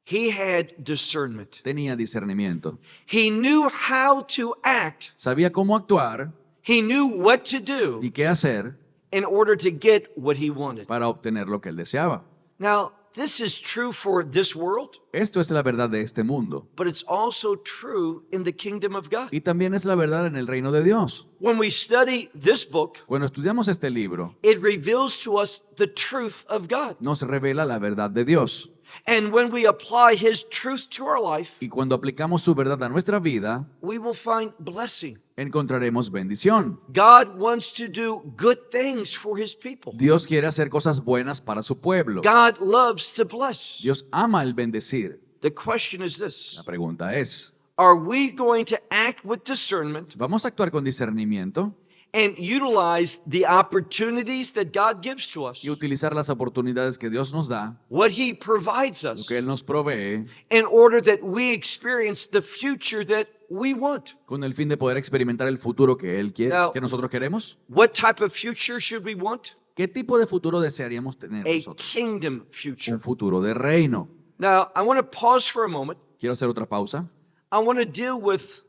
Speaker 1: he had discernment.
Speaker 2: tenía discernimiento.
Speaker 1: He knew how to act.
Speaker 2: Sabía cómo actuar
Speaker 1: He knew what to do
Speaker 2: y qué hacer
Speaker 1: in order to get what he wanted.
Speaker 2: para obtener lo que él deseaba.
Speaker 1: Now, this is true for this world,
Speaker 2: Esto es la verdad de este mundo.
Speaker 1: but it's also true in the kingdom of God.
Speaker 2: Y también es la verdad en el reino de Dios.
Speaker 1: When we study this book,
Speaker 2: Cuando estudiamos este libro,
Speaker 1: it reveals to us the truth of God.
Speaker 2: nos revela la verdad de Dios.
Speaker 1: And when we apply His truth to our life,
Speaker 2: Y cuando aplicamos su verdad a nuestra vida,
Speaker 1: we will find blessing.
Speaker 2: encontraremos bendición.
Speaker 1: God wants to do good things for His people.
Speaker 2: Dios quiere hacer cosas buenas para su pueblo.
Speaker 1: God loves to bless.
Speaker 2: Dios ama el bendecir.
Speaker 1: The question is this:
Speaker 2: La pregunta es,
Speaker 1: are we going to act with discernment
Speaker 2: ¿vamos a actuar con discernimiento
Speaker 1: and utilize the opportunities that God gives to us,
Speaker 2: y utilizar las oportunidades que Dios nos da,
Speaker 1: what He provides
Speaker 2: lo
Speaker 1: us,
Speaker 2: que Él nos provee,
Speaker 1: in order that we experience the future that we want?
Speaker 2: con el fin de poder experimentar el futuro que Él quiere,
Speaker 1: Now-
Speaker 2: que nosotros queremos?
Speaker 1: What type of future should we want?
Speaker 2: ¿Qué tipo de futuro desearíamos tener
Speaker 1: A
Speaker 2: nosotros?
Speaker 1: kingdom future.
Speaker 2: Un futuro de reino.
Speaker 1: Now, I want to pause for a moment.
Speaker 2: Quiero hacer otra pausa.
Speaker 1: I want to deal with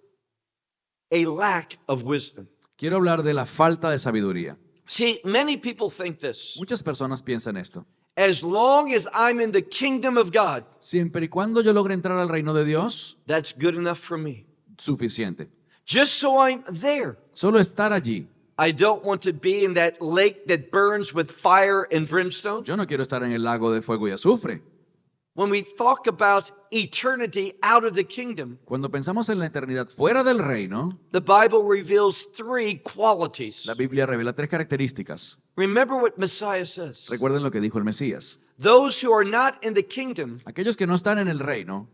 Speaker 1: a lack of wisdom.
Speaker 2: Quiero hablar de la falta de sabiduría.
Speaker 1: See, many people think this:
Speaker 2: Muchas personas piensan esto.
Speaker 1: as long as I'm in the kingdom of God,
Speaker 2: Siempre y cuando yo logre entrar al reino de Dios,
Speaker 1: that's good enough for me.
Speaker 2: suficiente.
Speaker 1: Just so I'm there.
Speaker 2: Solo estar allí.
Speaker 1: I don't want to be in that lake that burns with fire and brimstone.
Speaker 2: Yo no quiero estar en el lago de fuego y azufre.
Speaker 1: When we talk about eternity out of the kingdom,
Speaker 2: Cuando pensamos en la eternidad fuera del reino,
Speaker 1: the Bible reveals three qualities.
Speaker 2: la Biblia revela tres características.
Speaker 1: Remember what Messiah says.
Speaker 2: Recuerden lo que dijo el Mesías.
Speaker 1: Those who are not in the kingdom,
Speaker 2: Aquellos que no están en el reino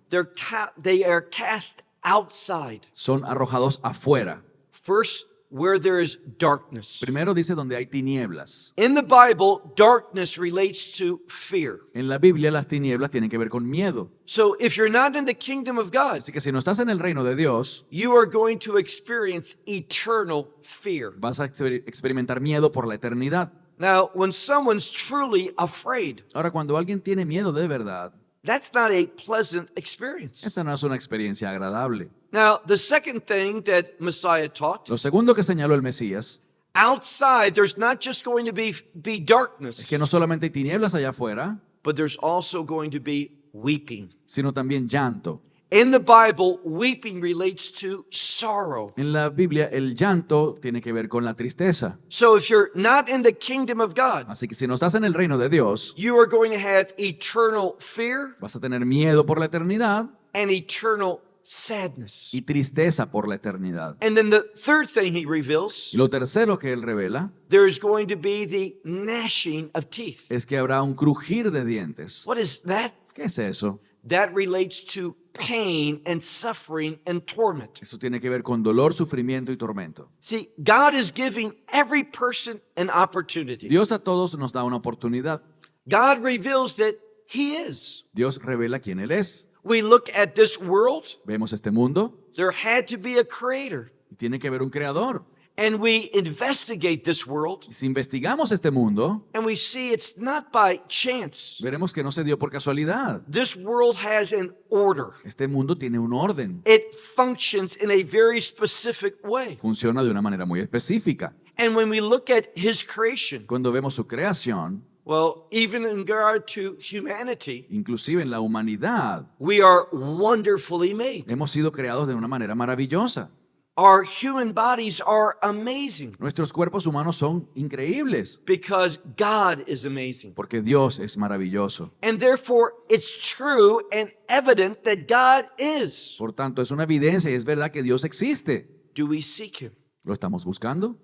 Speaker 1: they are cast outside.
Speaker 2: son arrojados afuera.
Speaker 1: First, where there is darkness.
Speaker 2: Primero dice donde hay tinieblas.
Speaker 1: In the Bible, darkness relates to fear.
Speaker 2: En la Biblia las tinieblas tienen que ver con miedo.
Speaker 1: So if you're not in the kingdom of God,
Speaker 2: Así que si no estás en el reino de Dios,
Speaker 1: you are going to experience eternal fear.
Speaker 2: vas a experimentar miedo por la eternidad.
Speaker 1: Now, when someone's truly afraid,
Speaker 2: Ahora, cuando alguien tiene miedo de verdad,
Speaker 1: that's not a pleasant experience.
Speaker 2: esa no es una experiencia agradable.
Speaker 1: Now, the second thing that Messiah taught,
Speaker 2: Lo segundo que señaló el Mesías
Speaker 1: outside there's not just going to be
Speaker 2: es
Speaker 1: darkness,
Speaker 2: que no solamente hay tinieblas allá afuera,
Speaker 1: but there's also going to be weeping.
Speaker 2: sino también llanto.
Speaker 1: In the Bible, weeping relates to sorrow.
Speaker 2: En la Biblia el llanto tiene que ver con la tristeza.
Speaker 1: So if you're not in the kingdom of God,
Speaker 2: Así que si no estás en el reino de Dios,
Speaker 1: you are going to have eternal fear
Speaker 2: vas a tener miedo por la eternidad
Speaker 1: and eternal sadness.
Speaker 2: y tristeza por la eternidad.
Speaker 1: And then the third thing he reveals,
Speaker 2: Y lo tercero que él revela
Speaker 1: there's going to be the gnashing of teeth.
Speaker 2: es que habrá un crujir de dientes.
Speaker 1: What is that?
Speaker 2: ¿Qué es eso?
Speaker 1: That relates to pain and suffering and torment.
Speaker 2: Eso tiene que ver con dolor, sufrimiento y tormento.
Speaker 1: See, God is giving every person an opportunity.
Speaker 2: Dios a todos nos da una oportunidad.
Speaker 1: God reveals that He is.
Speaker 2: Dios revela quién Él es.
Speaker 1: We look at this world,
Speaker 2: Vemos este mundo
Speaker 1: there had to be a creator.
Speaker 2: y tiene que haber un creador.
Speaker 1: And we investigate this world
Speaker 2: Y si investigamos este mundo,
Speaker 1: and we see it's not by chance.
Speaker 2: veremos que no se dio por casualidad.
Speaker 1: This world has an order.
Speaker 2: Este mundo tiene un orden.
Speaker 1: It functions in a very specific way.
Speaker 2: Funciona de una manera muy específica.
Speaker 1: And when we look at His creation,
Speaker 2: Cuando vemos su creación,
Speaker 1: well, even in regard to humanity,
Speaker 2: inclusive en la humanidad,
Speaker 1: we are wonderfully made.
Speaker 2: hemos sido creados de una manera maravillosa.
Speaker 1: Our human bodies are amazing
Speaker 2: Nuestros cuerpos humanos son increíbles
Speaker 1: because God is amazing.
Speaker 2: porque Dios es maravilloso.
Speaker 1: And therefore, it's true and evident that God is.
Speaker 2: Por tanto, es una evidencia y es verdad que Dios existe.
Speaker 1: Do we seek Him?
Speaker 2: ¿Lo estamos buscando?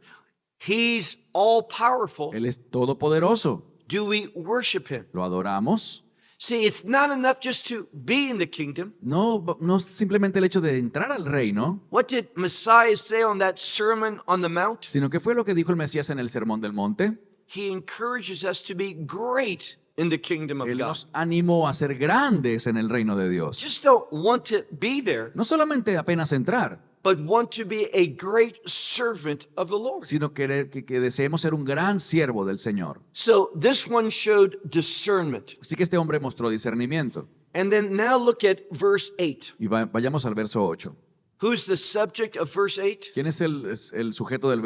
Speaker 1: He's all powerful.
Speaker 2: Él es todopoderoso.
Speaker 1: Do we worship Him?
Speaker 2: ¿Lo adoramos?
Speaker 1: See, it's not enough just to be in the kingdom.
Speaker 2: No simplemente el hecho de entrar al reino,
Speaker 1: What did Messiah say on that Sermon on the Mount?
Speaker 2: sino que fue lo que dijo el Mesías en el Sermón del Monte.
Speaker 1: He encourages us to be great in the kingdom of
Speaker 2: Él
Speaker 1: God.
Speaker 2: nos animó a ser grandes en el reino de Dios.
Speaker 1: Just don't want to be there,
Speaker 2: No solamente apenas entrar,
Speaker 1: but want to be a great servant of the Lord.
Speaker 2: sino que deseemos ser un gran siervo del Señor.
Speaker 1: So this one showed discernment.
Speaker 2: Así que este hombre mostró discernimiento.
Speaker 1: And then now look at verse 8.
Speaker 2: Y vayamos al verso 8.
Speaker 1: Who's the subject of verse 8?
Speaker 2: ¿Quién es el sujeto del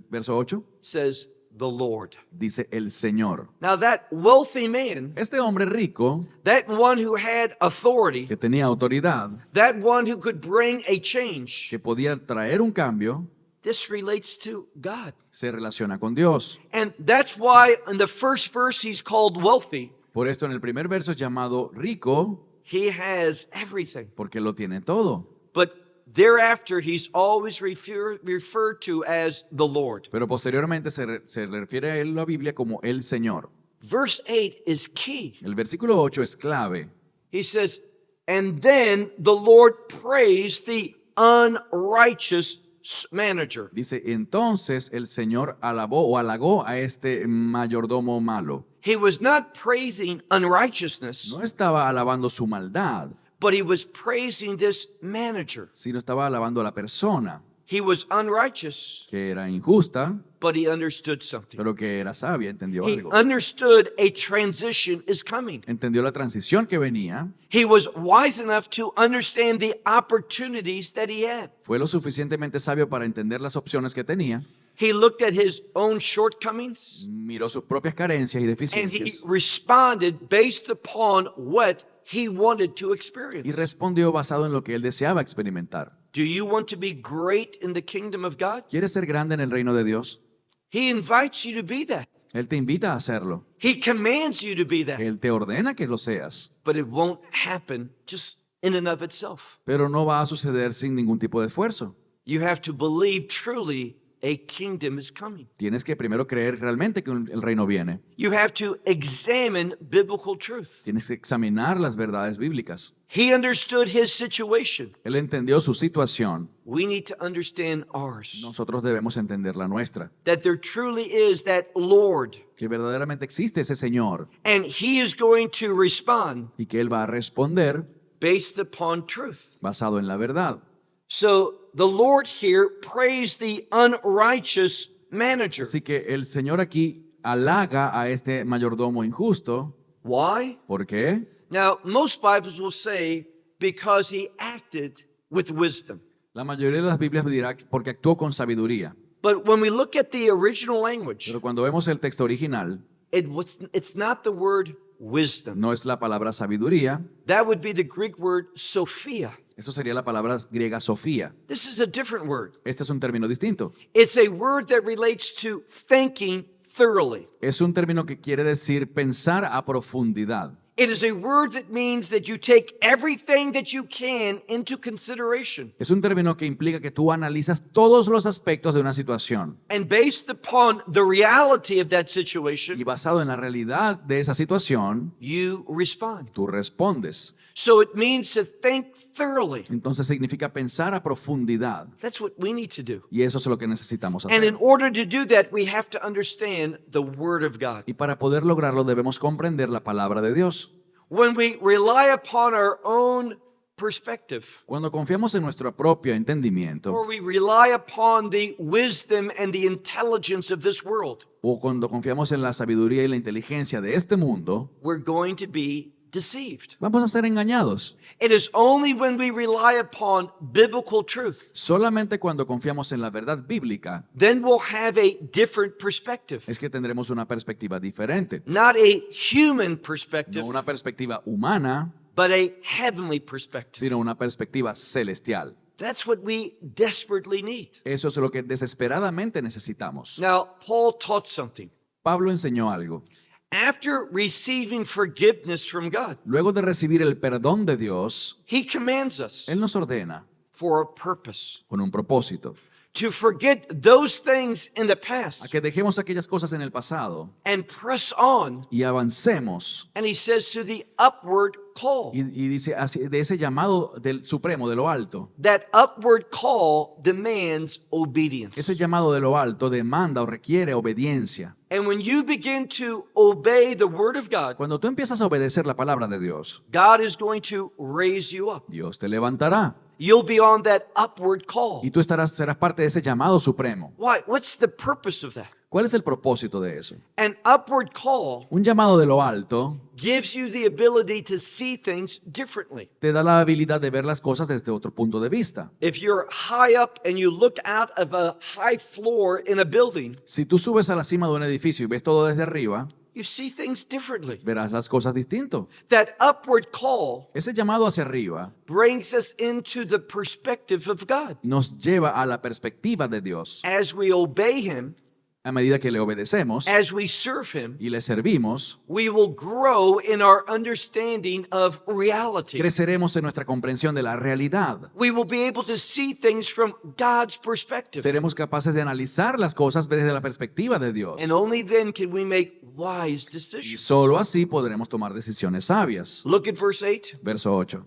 Speaker 2: verso 8?
Speaker 1: Says the Lord.
Speaker 2: Dice el Señor.
Speaker 1: Now that wealthy man,
Speaker 2: Este hombre rico,
Speaker 1: that one who had authority,
Speaker 2: que tenía autoridad,
Speaker 1: that one who could bring a change,
Speaker 2: que podía traer un cambio,
Speaker 1: this relates to God.
Speaker 2: se relaciona con Dios.
Speaker 1: And that's why in the first verse he's called wealthy.
Speaker 2: Por esto en el primer verso es llamado rico
Speaker 1: He has everything.
Speaker 2: porque lo tiene todo.
Speaker 1: But thereafter, he's always referred to as the Lord.
Speaker 2: Pero posteriormente se refiere a él la Biblia como el Señor.
Speaker 1: Verse 8 is key.
Speaker 2: El versículo 8 es clave.
Speaker 1: He says, and then the Lord praised the unrighteous manager.
Speaker 2: Dice, entonces el Señor alabó o halagó a este mayordomo malo.
Speaker 1: He was not praising unrighteousness,
Speaker 2: No estaba alabando su maldad,
Speaker 1: but he was praising this manager.
Speaker 2: sino estaba alabando a la persona
Speaker 1: He was unrighteous,
Speaker 2: que era injusta,
Speaker 1: but he understood something.
Speaker 2: pero que era sabia, entendió
Speaker 1: He
Speaker 2: algo.
Speaker 1: understood a transition is coming.
Speaker 2: Entendió la transición que venía,
Speaker 1: He was wise enough to understand the opportunities that he had.
Speaker 2: fue lo suficientemente sabio para entender las opciones que tenía,
Speaker 1: He looked at his own shortcomings
Speaker 2: miró sus propias carencias y
Speaker 1: and he
Speaker 2: deficiencias
Speaker 1: responded based upon what he wanted to
Speaker 2: y
Speaker 1: experience.
Speaker 2: respondió basado en lo que él deseaba experimentar.
Speaker 1: Do you want to be great in the kingdom of God?
Speaker 2: ¿Quieres ser grande en el reino de Dios?
Speaker 1: He invites you to be that.
Speaker 2: Él te invita a hacerlo.
Speaker 1: He commands you to be that.
Speaker 2: Él te ordena que lo seas,
Speaker 1: But it won't happen just in and of itself.
Speaker 2: pero no va a suceder sin ningún tipo de esfuerzo.
Speaker 1: You have to believe truly a kingdom is coming.
Speaker 2: Tienes que primero creer realmente que el reino viene.
Speaker 1: You have to examine biblical truth.
Speaker 2: Tienes que examinar las verdades bíblicas.
Speaker 1: He understood his situation.
Speaker 2: Él entendió su situación.
Speaker 1: We need to understand ours.
Speaker 2: Nosotros debemos entender la nuestra.
Speaker 1: That there truly is that Lord,
Speaker 2: Que verdaderamente existe ese Señor
Speaker 1: and he is going to respond
Speaker 2: y que Él va a responder
Speaker 1: based upon truth.
Speaker 2: basado en la verdad.
Speaker 1: So the Lord here praised the unrighteous manager.
Speaker 2: Así que el Señor aquí halaga a este mayordomo injusto.
Speaker 1: Why?
Speaker 2: ¿Por qué?
Speaker 1: Now, most Bibles will say because he acted with wisdom.
Speaker 2: La mayoría de las Biblias dirá porque actuó con sabiduría.
Speaker 1: But when we look at the original language,
Speaker 2: Pero cuando vemos el texto original,
Speaker 1: it's not the word wisdom.
Speaker 2: no es la palabra sabiduría,
Speaker 1: That would be the Greek word Sophia.
Speaker 2: eso sería la palabra griega sofía.
Speaker 1: This is a different word.
Speaker 2: Este es un término distinto.
Speaker 1: It's a word that relates to thinking thoroughly.
Speaker 2: Es un término que quiere decir pensar a profundidad.
Speaker 1: It is a word that means that you take everything that you can into consideration.
Speaker 2: Es un término que implica que tú analizas todos los aspectos de una situación
Speaker 1: And based upon the reality of that
Speaker 2: y
Speaker 1: situation,
Speaker 2: basado en la realidad de esa situación,
Speaker 1: you respond.
Speaker 2: tú respondes.
Speaker 1: So it means to think thoroughly.
Speaker 2: Entonces significa pensar a profundidad
Speaker 1: That's what we need to do.
Speaker 2: y eso es lo que necesitamos
Speaker 1: And in
Speaker 2: hacer.
Speaker 1: order to do that, we have to understand the Word of God.
Speaker 2: Y para poder lograrlo debemos comprender la palabra de Dios.
Speaker 1: When we rely upon our own perspective,
Speaker 2: Cuando confiamos en nuestro propio entendimiento
Speaker 1: or we rely upon the wisdom and the intelligence of this world,
Speaker 2: o cuando confiamos en la sabiduría y la inteligencia de este mundo,
Speaker 1: we're going to be deceived.
Speaker 2: vamos a ser engañados.
Speaker 1: It is only when we rely upon biblical truth,
Speaker 2: Solamente cuando confiamos en la verdad bíblica
Speaker 1: then we'll have a different perspective.
Speaker 2: es que tendremos una perspectiva diferente.
Speaker 1: Not a human perspective,
Speaker 2: No una perspectiva humana,
Speaker 1: but a heavenly perspective.
Speaker 2: sino una perspectiva celestial.
Speaker 1: That's what we desperately need.
Speaker 2: Eso es lo que desesperadamente necesitamos.
Speaker 1: Now, Paul taught something.
Speaker 2: Pablo enseñó algo.
Speaker 1: After receiving forgiveness from God,
Speaker 2: Luego de recibir el perdón de Dios,
Speaker 1: he commands us
Speaker 2: Él nos ordena
Speaker 1: for a purpose
Speaker 2: con un propósito
Speaker 1: to forget those things in the
Speaker 2: a
Speaker 1: past
Speaker 2: que dejemos aquellas cosas en el pasado
Speaker 1: and press on.
Speaker 2: y avancemos.
Speaker 1: And he says to the upward call.
Speaker 2: Y dice así, de ese llamado del Supremo, de lo alto.
Speaker 1: That upward call demands obedience.
Speaker 2: Ese llamado de lo alto demanda o requiere obediencia.
Speaker 1: And when you begin to obey the word of God,
Speaker 2: Cuando tú empiezas a obedecer la palabra de Dios,
Speaker 1: God is going to raise you up.
Speaker 2: Dios te levantará
Speaker 1: You'll be on that upward call.
Speaker 2: y tú serás parte de ese llamado supremo.
Speaker 1: Why? What's the purpose of that?
Speaker 2: ¿Cuál es el propósito de eso?
Speaker 1: An upward call
Speaker 2: Un llamado de lo alto
Speaker 1: gives you the ability to see things differently.
Speaker 2: te da la habilidad de ver las cosas desde otro punto de vista.
Speaker 1: If you're high up and you look out of a high floor in a building,
Speaker 2: Si tú subes a la cima de un edificio y ves todo desde arriba,
Speaker 1: you see things differently.
Speaker 2: verás las cosas distinto.
Speaker 1: That upward call
Speaker 2: Ese llamado hacia arriba
Speaker 1: brings us into the perspective of God.
Speaker 2: nos lleva a la perspectiva de Dios.
Speaker 1: As we obey Him,
Speaker 2: a medida que le obedecemos
Speaker 1: as we serve him,
Speaker 2: y le servimos,
Speaker 1: we will grow in our understanding of reality.
Speaker 2: creceremos en nuestra comprensión de la realidad.
Speaker 1: We will be able to see things from God's perspective.
Speaker 2: Seremos capaces de analizar las cosas desde la perspectiva de Dios.
Speaker 1: And only then can we make wise
Speaker 2: Y
Speaker 1: decisions.
Speaker 2: solo así podremos tomar decisiones sabias.
Speaker 1: Look at verse 8.
Speaker 2: Verso 8.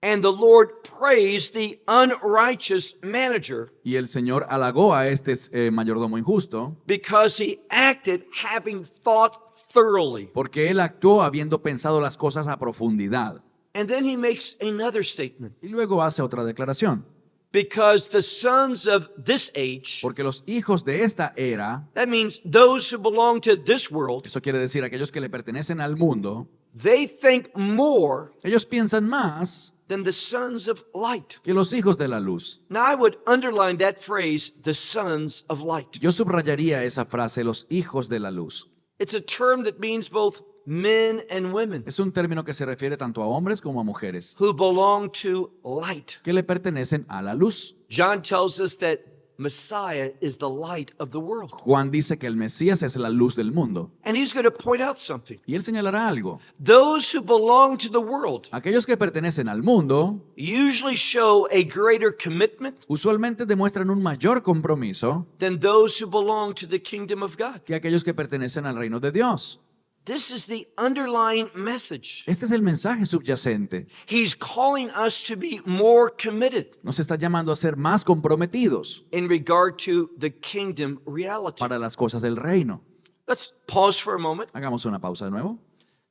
Speaker 1: And the Lord praised the unrighteous manager
Speaker 2: Y el Señor halagó a este mayordomo injusto
Speaker 1: because he acted having thought thoroughly.
Speaker 2: porque él actuó habiendo pensado las cosas a profundidad.
Speaker 1: And then he makes another statement.
Speaker 2: Y luego hace otra declaración.
Speaker 1: Because the sons of this age,
Speaker 2: Porque los hijos de esta era,
Speaker 1: that means those who belong to this world,
Speaker 2: eso quiere decir aquellos que le pertenecen al mundo,
Speaker 1: they think more
Speaker 2: ellos piensan más
Speaker 1: than the sons of light.
Speaker 2: que los hijos de la luz.
Speaker 1: Now I would underline that phrase, the sons of light.
Speaker 2: Yo subrayaría esa frase, los hijos de la luz.
Speaker 1: It's a term that means both men and women
Speaker 2: Es un término que se refiere tanto a hombres como a mujeres,
Speaker 1: who belong to light.
Speaker 2: que le pertenecen a la luz.
Speaker 1: John tells us that Messiah is the light of the world.
Speaker 2: Juan dice que el Mesías es la luz del mundo.
Speaker 1: And he's going to point out something.
Speaker 2: Y él señalará algo.
Speaker 1: Those who belong to the world
Speaker 2: Aquellos que pertenecen al mundo
Speaker 1: usually show a greater commitment
Speaker 2: usualmente demuestran un mayor compromiso
Speaker 1: than those who belong to the kingdom of God.
Speaker 2: que aquellos que pertenecen al reino de Dios.
Speaker 1: This is the underlying message.
Speaker 2: Este es el mensaje subyacente.
Speaker 1: He's calling us to be more committed
Speaker 2: Nos está llamando a ser más comprometidos
Speaker 1: in regard to the kingdom reality.
Speaker 2: para las cosas del reino.
Speaker 1: Let's pause for a moment.
Speaker 2: Hagamos una pausa de nuevo.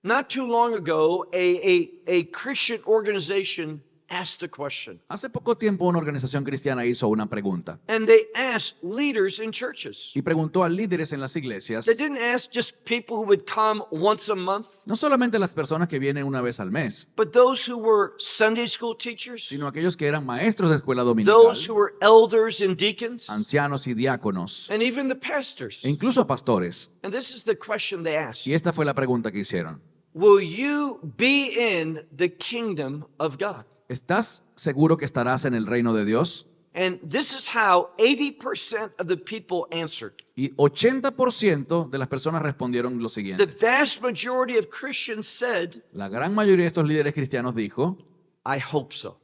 Speaker 1: Not too long ago, a Christian organization asked a question.
Speaker 2: Hace poco tiempo una organización cristiana hizo una pregunta
Speaker 1: And they asked leaders in churches.
Speaker 2: y preguntó a líderes en las iglesias,
Speaker 1: They didn't ask just people who would come once a month,
Speaker 2: no solamente las personas que vienen una vez al mes,
Speaker 1: but those who were Sunday school teachers,
Speaker 2: sino aquellos que eran maestros de escuela dominical,
Speaker 1: those who were elders and deacons,
Speaker 2: ancianos y diáconos,
Speaker 1: and even the pastors.
Speaker 2: e incluso pastores.
Speaker 1: And this is the question they asked.
Speaker 2: Y esta fue la pregunta que hicieron.
Speaker 1: Will you be in the kingdom of God?
Speaker 2: ¿Estás seguro que estarás en el reino de Dios?
Speaker 1: And this is how 80% of the people answered.
Speaker 2: Y 80% de las personas respondieron lo
Speaker 1: The
Speaker 2: siguiente.
Speaker 1: vast majority of Christians said,
Speaker 2: La gran mayoría de estos líderes cristianos dijo,
Speaker 1: I hope so.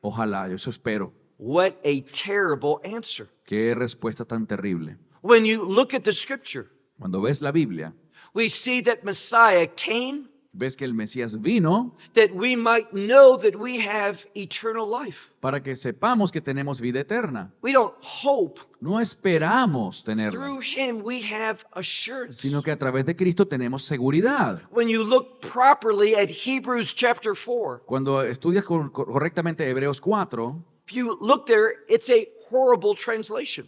Speaker 2: ojalá, yo eso espero.
Speaker 1: What a terrible answer.
Speaker 2: Qué respuesta tan terrible.
Speaker 1: When you look at the scripture,
Speaker 2: Cuando ves la Biblia,
Speaker 1: we see that Messiah came
Speaker 2: ves que el Mesías vino
Speaker 1: that we might know that we have eternal life.
Speaker 2: para que sepamos que tenemos vida eterna.
Speaker 1: We don't hope.
Speaker 2: No esperamos tenerla,
Speaker 1: Through him we have assurance.
Speaker 2: sino que a través de Cristo tenemos seguridad.
Speaker 1: When you look properly at Hebrews chapter 4,
Speaker 2: Cuando estudias correctamente Hebreos 4,
Speaker 1: if you look there, it's a horrible translation.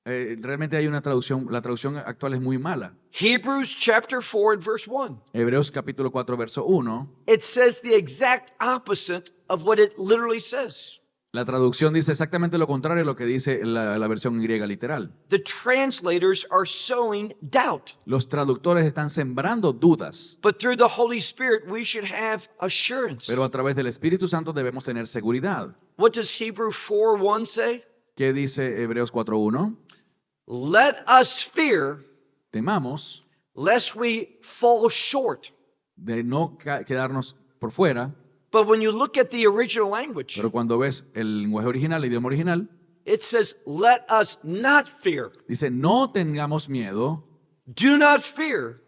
Speaker 2: realmente hay una traducción, la traducción actual es muy mala.
Speaker 1: Hebrews chapter 4 and verse 1.
Speaker 2: Hebreos capítulo 4, verso 1,
Speaker 1: It says the exact opposite of what it literally says.
Speaker 2: la traducción dice exactamente lo contrario a lo que dice la versión griega literal.
Speaker 1: The translators are sowing doubt.
Speaker 2: Los traductores están sembrando dudas,
Speaker 1: But through the Holy Spirit, we should have assurance.
Speaker 2: pero a través del Espíritu Santo debemos tener seguridad.
Speaker 1: What does Hebrews 4:1 say?
Speaker 2: ¿Qué dice Hebreos 4:1?
Speaker 1: Let us fear
Speaker 2: Temamos
Speaker 1: lest we fall short.
Speaker 2: de no quedarnos por fuera,
Speaker 1: But when you look at the original language,
Speaker 2: pero cuando ves el lenguaje original, el idioma original,
Speaker 1: it says, let us not fear.
Speaker 2: dice, no tengamos miedo,
Speaker 1: Do not fear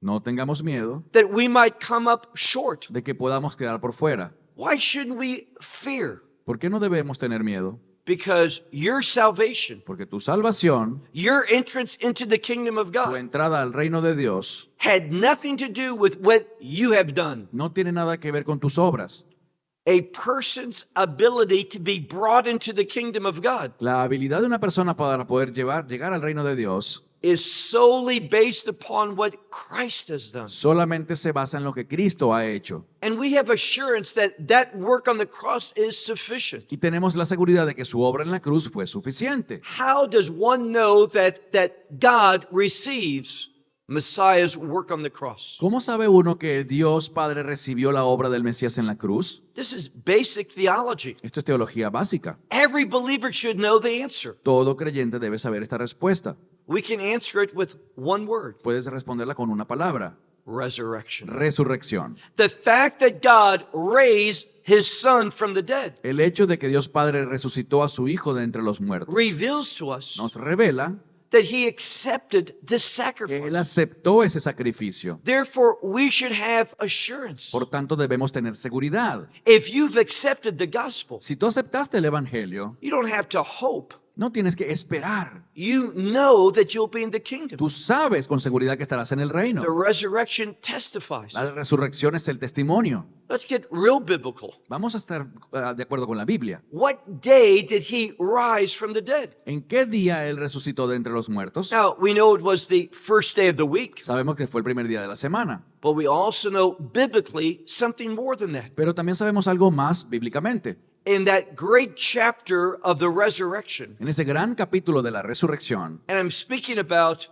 Speaker 2: no tengamos miedo
Speaker 1: that we might come up short.
Speaker 2: de que podamos quedar por fuera.
Speaker 1: Why shouldn't we fear?
Speaker 2: ¿Por qué no debemos tener miedo?
Speaker 1: Because your salvation,
Speaker 2: Porque tu salvación,
Speaker 1: your entrance into the kingdom of
Speaker 2: tu
Speaker 1: God,
Speaker 2: entrada al reino de Dios,
Speaker 1: had nothing to do with what you have done.
Speaker 2: no tiene nada que ver con tus obras.
Speaker 1: A person's ability to be brought into the kingdom of God
Speaker 2: La habilidad de una persona para poder llegar al reino de Dios
Speaker 1: is solely based upon what Christ has done.
Speaker 2: solamente se basa en lo que Cristo ha hecho.
Speaker 1: And we have assurance that that work on the cross is sufficient.
Speaker 2: Y tenemos la seguridad de que su obra en la cruz fue suficiente.
Speaker 1: How does one know that God receives Messiah's work on the cross?
Speaker 2: ¿Cómo sabe uno que Dios Padre recibió la obra del Mesías en la cruz?
Speaker 1: This is basic theology.
Speaker 2: Esto es teología básica.
Speaker 1: Every believer should know the answer.
Speaker 2: Todo creyente debe saber esta respuesta.
Speaker 1: We can answer it with one word:
Speaker 2: Puedes responderla con una palabra:
Speaker 1: resurrection.
Speaker 2: resurrección.
Speaker 1: The fact that God raised his son from the dead
Speaker 2: El hecho de que Dios Padre resucitó a su Hijo de entre los muertos
Speaker 1: reveals to us
Speaker 2: nos revela
Speaker 1: that he accepted this
Speaker 2: que Él
Speaker 1: sacrifice.
Speaker 2: aceptó ese sacrificio.
Speaker 1: Therefore, we should have assurance.
Speaker 2: Por tanto, debemos tener seguridad.
Speaker 1: If you've accepted the gospel,
Speaker 2: Si tú aceptaste el Evangelio,
Speaker 1: you don't have to hope.
Speaker 2: no tienes que esperar.
Speaker 1: You know that you'll be in the kingdom.
Speaker 2: Tú sabes con seguridad que estarás en el reino.
Speaker 1: The resurrection testifies.
Speaker 2: La resurrección es el testimonio.
Speaker 1: Let's get real biblical.
Speaker 2: Vamos a estar de acuerdo con la Biblia.
Speaker 1: What day did he rise from the dead?
Speaker 2: ¿En qué día Él resucitó de entre los muertos?
Speaker 1: Now, we know it was the first day of the week,
Speaker 2: Sabemos que fue el primer día de la semana,
Speaker 1: but we also know biblically something more than that.
Speaker 2: pero también sabemos algo más bíblicamente.
Speaker 1: In that great chapter of the resurrection,
Speaker 2: En ese gran capítulo de la resurrección,
Speaker 1: and I'm speaking about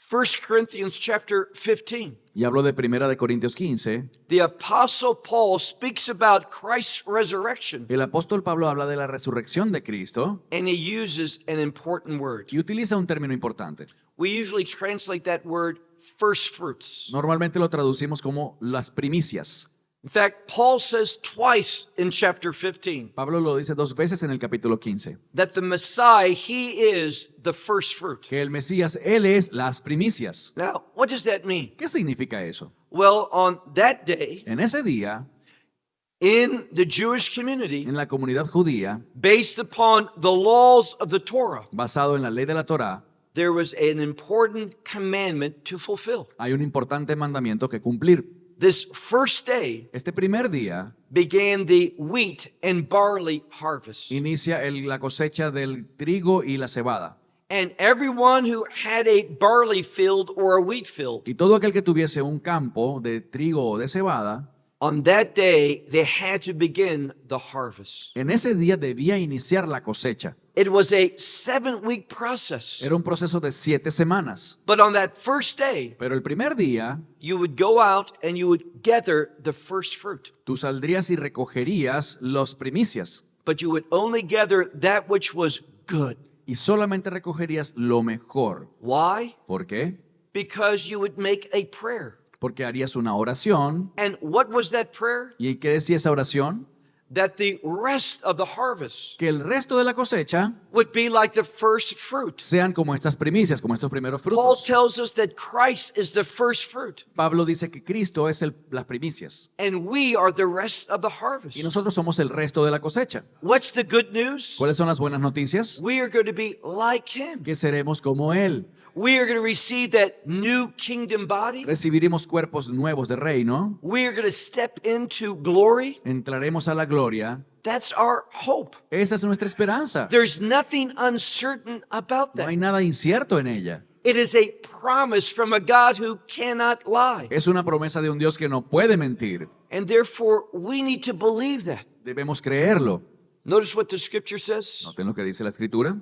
Speaker 1: 1 Corinthians chapter 15.
Speaker 2: y hablo de Primera de Corintios 15,
Speaker 1: The Apostle Paul speaks about Christ's resurrection,
Speaker 2: el apóstol Pablo habla de la resurrección de Cristo
Speaker 1: and he uses an important word.
Speaker 2: y utiliza un término importante.
Speaker 1: We usually translate that word first fruits.
Speaker 2: Normalmente lo traducimos como las primicias.
Speaker 1: In fact, Paul says twice in chapter 15
Speaker 2: Pablo lo dice 2 veces en el capítulo 15,
Speaker 1: that the Messiah, he is the first fruit.
Speaker 2: que el Mesías, Él es las primicias.
Speaker 1: Now, what does that mean?
Speaker 2: ¿Qué significa eso?
Speaker 1: Well, on that day,
Speaker 2: En ese día,
Speaker 1: in the Jewish community,
Speaker 2: en la comunidad judía,
Speaker 1: based upon the laws of the Torah,
Speaker 2: basado en la ley de la Torá,
Speaker 1: there was an important commandment to fulfill.
Speaker 2: hay un importante mandamiento que cumplir.
Speaker 1: This first day
Speaker 2: Este primer día
Speaker 1: began the wheat and barley harvest.
Speaker 2: inicia la cosecha del trigo y la cebada.
Speaker 1: And everyone who had a barley field or a wheat field,
Speaker 2: Y todo aquel que tuviese un campo de trigo o de cebada,
Speaker 1: on that day, they had to begin the harvest.
Speaker 2: en ese día debía iniciar la cosecha.
Speaker 1: It was a 7-week process.
Speaker 2: Era un proceso de 7 semanas.
Speaker 1: But on that first day,
Speaker 2: Pero el primer día,
Speaker 1: you would go out and you would gather the first fruit.
Speaker 2: tú saldrías y recogerías los primicias.
Speaker 1: But you would only gather that which was good.
Speaker 2: Y solamente recogerías lo mejor.
Speaker 1: Why?
Speaker 2: ¿Por qué?
Speaker 1: Because you would make a prayer.
Speaker 2: Porque harías una oración.
Speaker 1: And what was that prayer?
Speaker 2: ¿Y qué decía esa oración?
Speaker 1: That the rest of the harvest
Speaker 2: Que el resto de la cosecha
Speaker 1: would be like the first fruit.
Speaker 2: sean como estas primicias, como estos primeros
Speaker 1: Paul
Speaker 2: frutos.
Speaker 1: tells us that Christ is the first fruit,
Speaker 2: Pablo dice que Cristo es las primicias
Speaker 1: and we are the rest of the harvest.
Speaker 2: y nosotros somos el resto de la cosecha.
Speaker 1: What's the good news?
Speaker 2: ¿Cuáles son las buenas noticias?
Speaker 1: We are going to be like him.
Speaker 2: Que seremos como Él.
Speaker 1: We are going to receive that new kingdom body.
Speaker 2: Recibiremos cuerpos nuevos de reino.
Speaker 1: We are going to step into glory.
Speaker 2: Entraremos a la gloria.
Speaker 1: That's our hope.
Speaker 2: Esa es nuestra esperanza.
Speaker 1: There's nothing uncertain about
Speaker 2: No hay
Speaker 1: that.
Speaker 2: nada incierto en ella.
Speaker 1: It is a promise from a God who cannot lie.
Speaker 2: Es una promesa de un Dios que no puede mentir.
Speaker 1: And therefore, we need to believe that.
Speaker 2: Debemos creerlo.
Speaker 1: Notice what the scripture says.
Speaker 2: ¿Noten lo que dice la Escritura?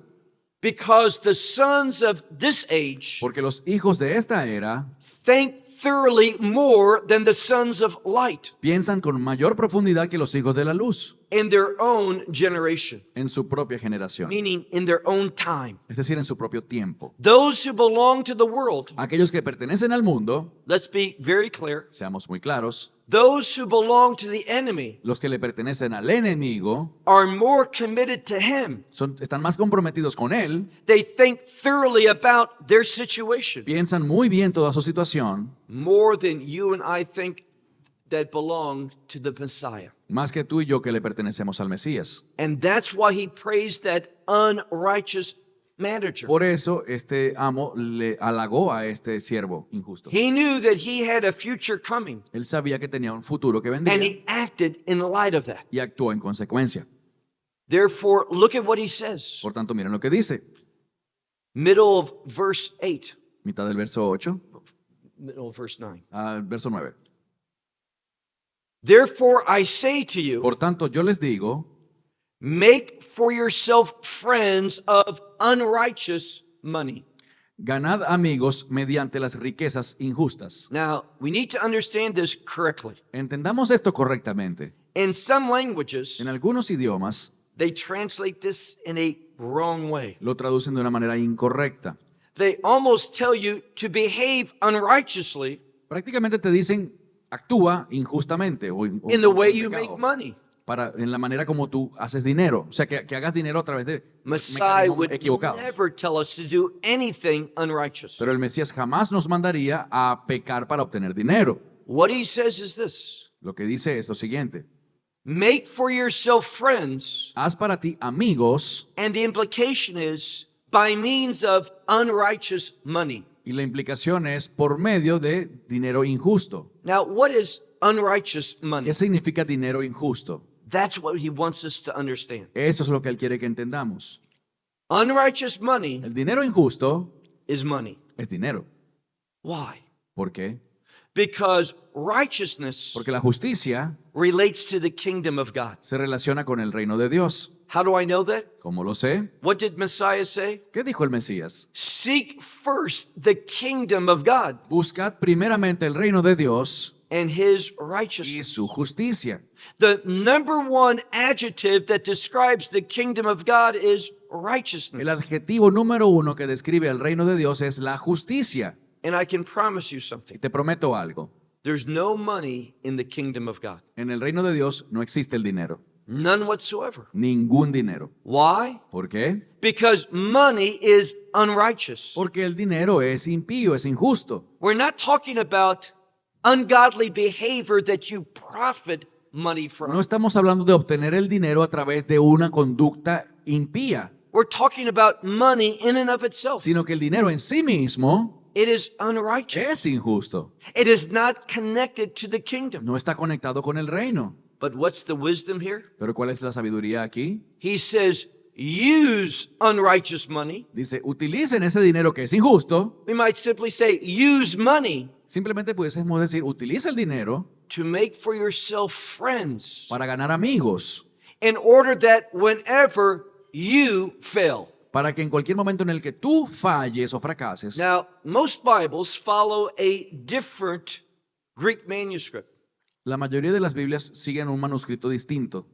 Speaker 1: Because the sons of this age
Speaker 2: Porque los hijos de esta era
Speaker 1: think thoroughly more than the sons of light
Speaker 2: piensan con mayor profundidad que los hijos de la luz
Speaker 1: in their own generation,
Speaker 2: en su propia generación.
Speaker 1: meaning in their own time.
Speaker 2: Es decir, en su propio tiempo.
Speaker 1: Those who belong to the world,
Speaker 2: Aquellos que pertenecen al mundo,
Speaker 1: let's be very clear,
Speaker 2: seamos muy claros,
Speaker 1: those who belong to the enemy
Speaker 2: los que le pertenecen al enemigo
Speaker 1: are more committed to him.
Speaker 2: están más comprometidos con él,
Speaker 1: They think thoroughly about their situation
Speaker 2: piensan muy bien toda su situación,
Speaker 1: more than you and I think that belong to the Messiah.
Speaker 2: más que tú y yo que le pertenecemos al Mesías.
Speaker 1: And that's why he praised that unrighteous manager.
Speaker 2: Por eso este amo le halagó a este siervo injusto.
Speaker 1: He knew that he had a future coming,
Speaker 2: Él sabía que tenía un futuro que
Speaker 1: and
Speaker 2: vendría
Speaker 1: he acted in light of that.
Speaker 2: y actuó en consecuencia.
Speaker 1: Therefore, look at what he says.
Speaker 2: Por tanto, miren lo que dice,
Speaker 1: Middle of verse 8,
Speaker 2: mitad del verso 8
Speaker 1: middle of verse 9.
Speaker 2: al verso 9.
Speaker 1: Therefore, I say to you,
Speaker 2: Por tanto, yo les digo,
Speaker 1: make for yourself friends of unrighteous money.
Speaker 2: ganad amigos mediante las riquezas injustas.
Speaker 1: Now, we need to understand this correctly.
Speaker 2: Entendamos esto correctamente.
Speaker 1: In some languages,
Speaker 2: En algunos idiomas
Speaker 1: they translate this in a wrong way.
Speaker 2: lo traducen de una manera incorrecta.
Speaker 1: They almost tell you to behave unrighteously
Speaker 2: Prácticamente te dicen, actúa injustamente o
Speaker 1: in the way
Speaker 2: con
Speaker 1: you
Speaker 2: pecado,
Speaker 1: make money.
Speaker 2: en la manera como tú haces dinero. O sea, que hagas dinero a través de
Speaker 1: Messiah
Speaker 2: mecanismos
Speaker 1: would
Speaker 2: equivocados.
Speaker 1: never tell us to do anything unrighteous.
Speaker 2: Pero el Mesías jamás nos mandaría a pecar para obtener dinero.
Speaker 1: What he says is this:
Speaker 2: Lo que dice es lo siguiente:
Speaker 1: make for yourself friends,
Speaker 2: haz para ti amigos,
Speaker 1: and the implication is by means of unrighteous money.
Speaker 2: y la implicación es por medio de dinero injusto.
Speaker 1: Now, what is unrighteous money?
Speaker 2: ¿Qué significa dinero injusto?
Speaker 1: That's what he wants us to understand.
Speaker 2: Eso es lo que él quiere que entendamos.
Speaker 1: Unrighteous money
Speaker 2: El dinero injusto
Speaker 1: is money.
Speaker 2: es dinero.
Speaker 1: Why?
Speaker 2: ¿Por qué?
Speaker 1: Because righteousness
Speaker 2: Porque la justicia
Speaker 1: relates to the kingdom of God.
Speaker 2: se relaciona con el reino de Dios.
Speaker 1: How do I know that?
Speaker 2: ¿Cómo lo sé?
Speaker 1: What did Messiah say?
Speaker 2: ¿Qué dijo el Mesías?
Speaker 1: Seek first the kingdom of God
Speaker 2: Buscad primeramente el reino de Dios
Speaker 1: and his
Speaker 2: y
Speaker 1: righteousness.
Speaker 2: su justicia.
Speaker 1: The number one adjective that describes the kingdom of God is
Speaker 2: El
Speaker 1: righteousness.
Speaker 2: adjetivo número uno que describe el reino de Dios es la justicia.
Speaker 1: And I can promise you
Speaker 2: Y
Speaker 1: something.
Speaker 2: te prometo algo.
Speaker 1: There's no money in the kingdom of God.
Speaker 2: En el reino de Dios no existe el dinero.
Speaker 1: None whatsoever.
Speaker 2: Ningún dinero.
Speaker 1: Why?
Speaker 2: ¿Por qué?
Speaker 1: Because money is unrighteous.
Speaker 2: Porque el dinero es impío, es injusto.
Speaker 1: We're not talking about ungodly behavior that you profit money
Speaker 2: No
Speaker 1: from.
Speaker 2: estamos hablando de obtener el dinero a través de una conducta impía,
Speaker 1: We're talking about money in and of itself.
Speaker 2: sino que el dinero en sí mismo
Speaker 1: It is unrighteous.
Speaker 2: es injusto.
Speaker 1: It is not connected to the kingdom.
Speaker 2: No está conectado con el reino.
Speaker 1: But what's the wisdom here?
Speaker 2: Pero ¿cuál es la sabiduría aquí?
Speaker 1: He says, use unrighteous money.
Speaker 2: Dice, utilicen ese dinero que es injusto.
Speaker 1: We might simply say, use money
Speaker 2: Simplemente pudiésemos decir, utiliza el dinero
Speaker 1: to make for yourself friends
Speaker 2: para ganar amigos,
Speaker 1: in order that whenever you fail.
Speaker 2: para que en cualquier momento en el que tú falles o fracases.
Speaker 1: Now, most Bibles follow a different Greek manuscript.
Speaker 2: La mayoría de las Biblias siguen un manuscrito distinto,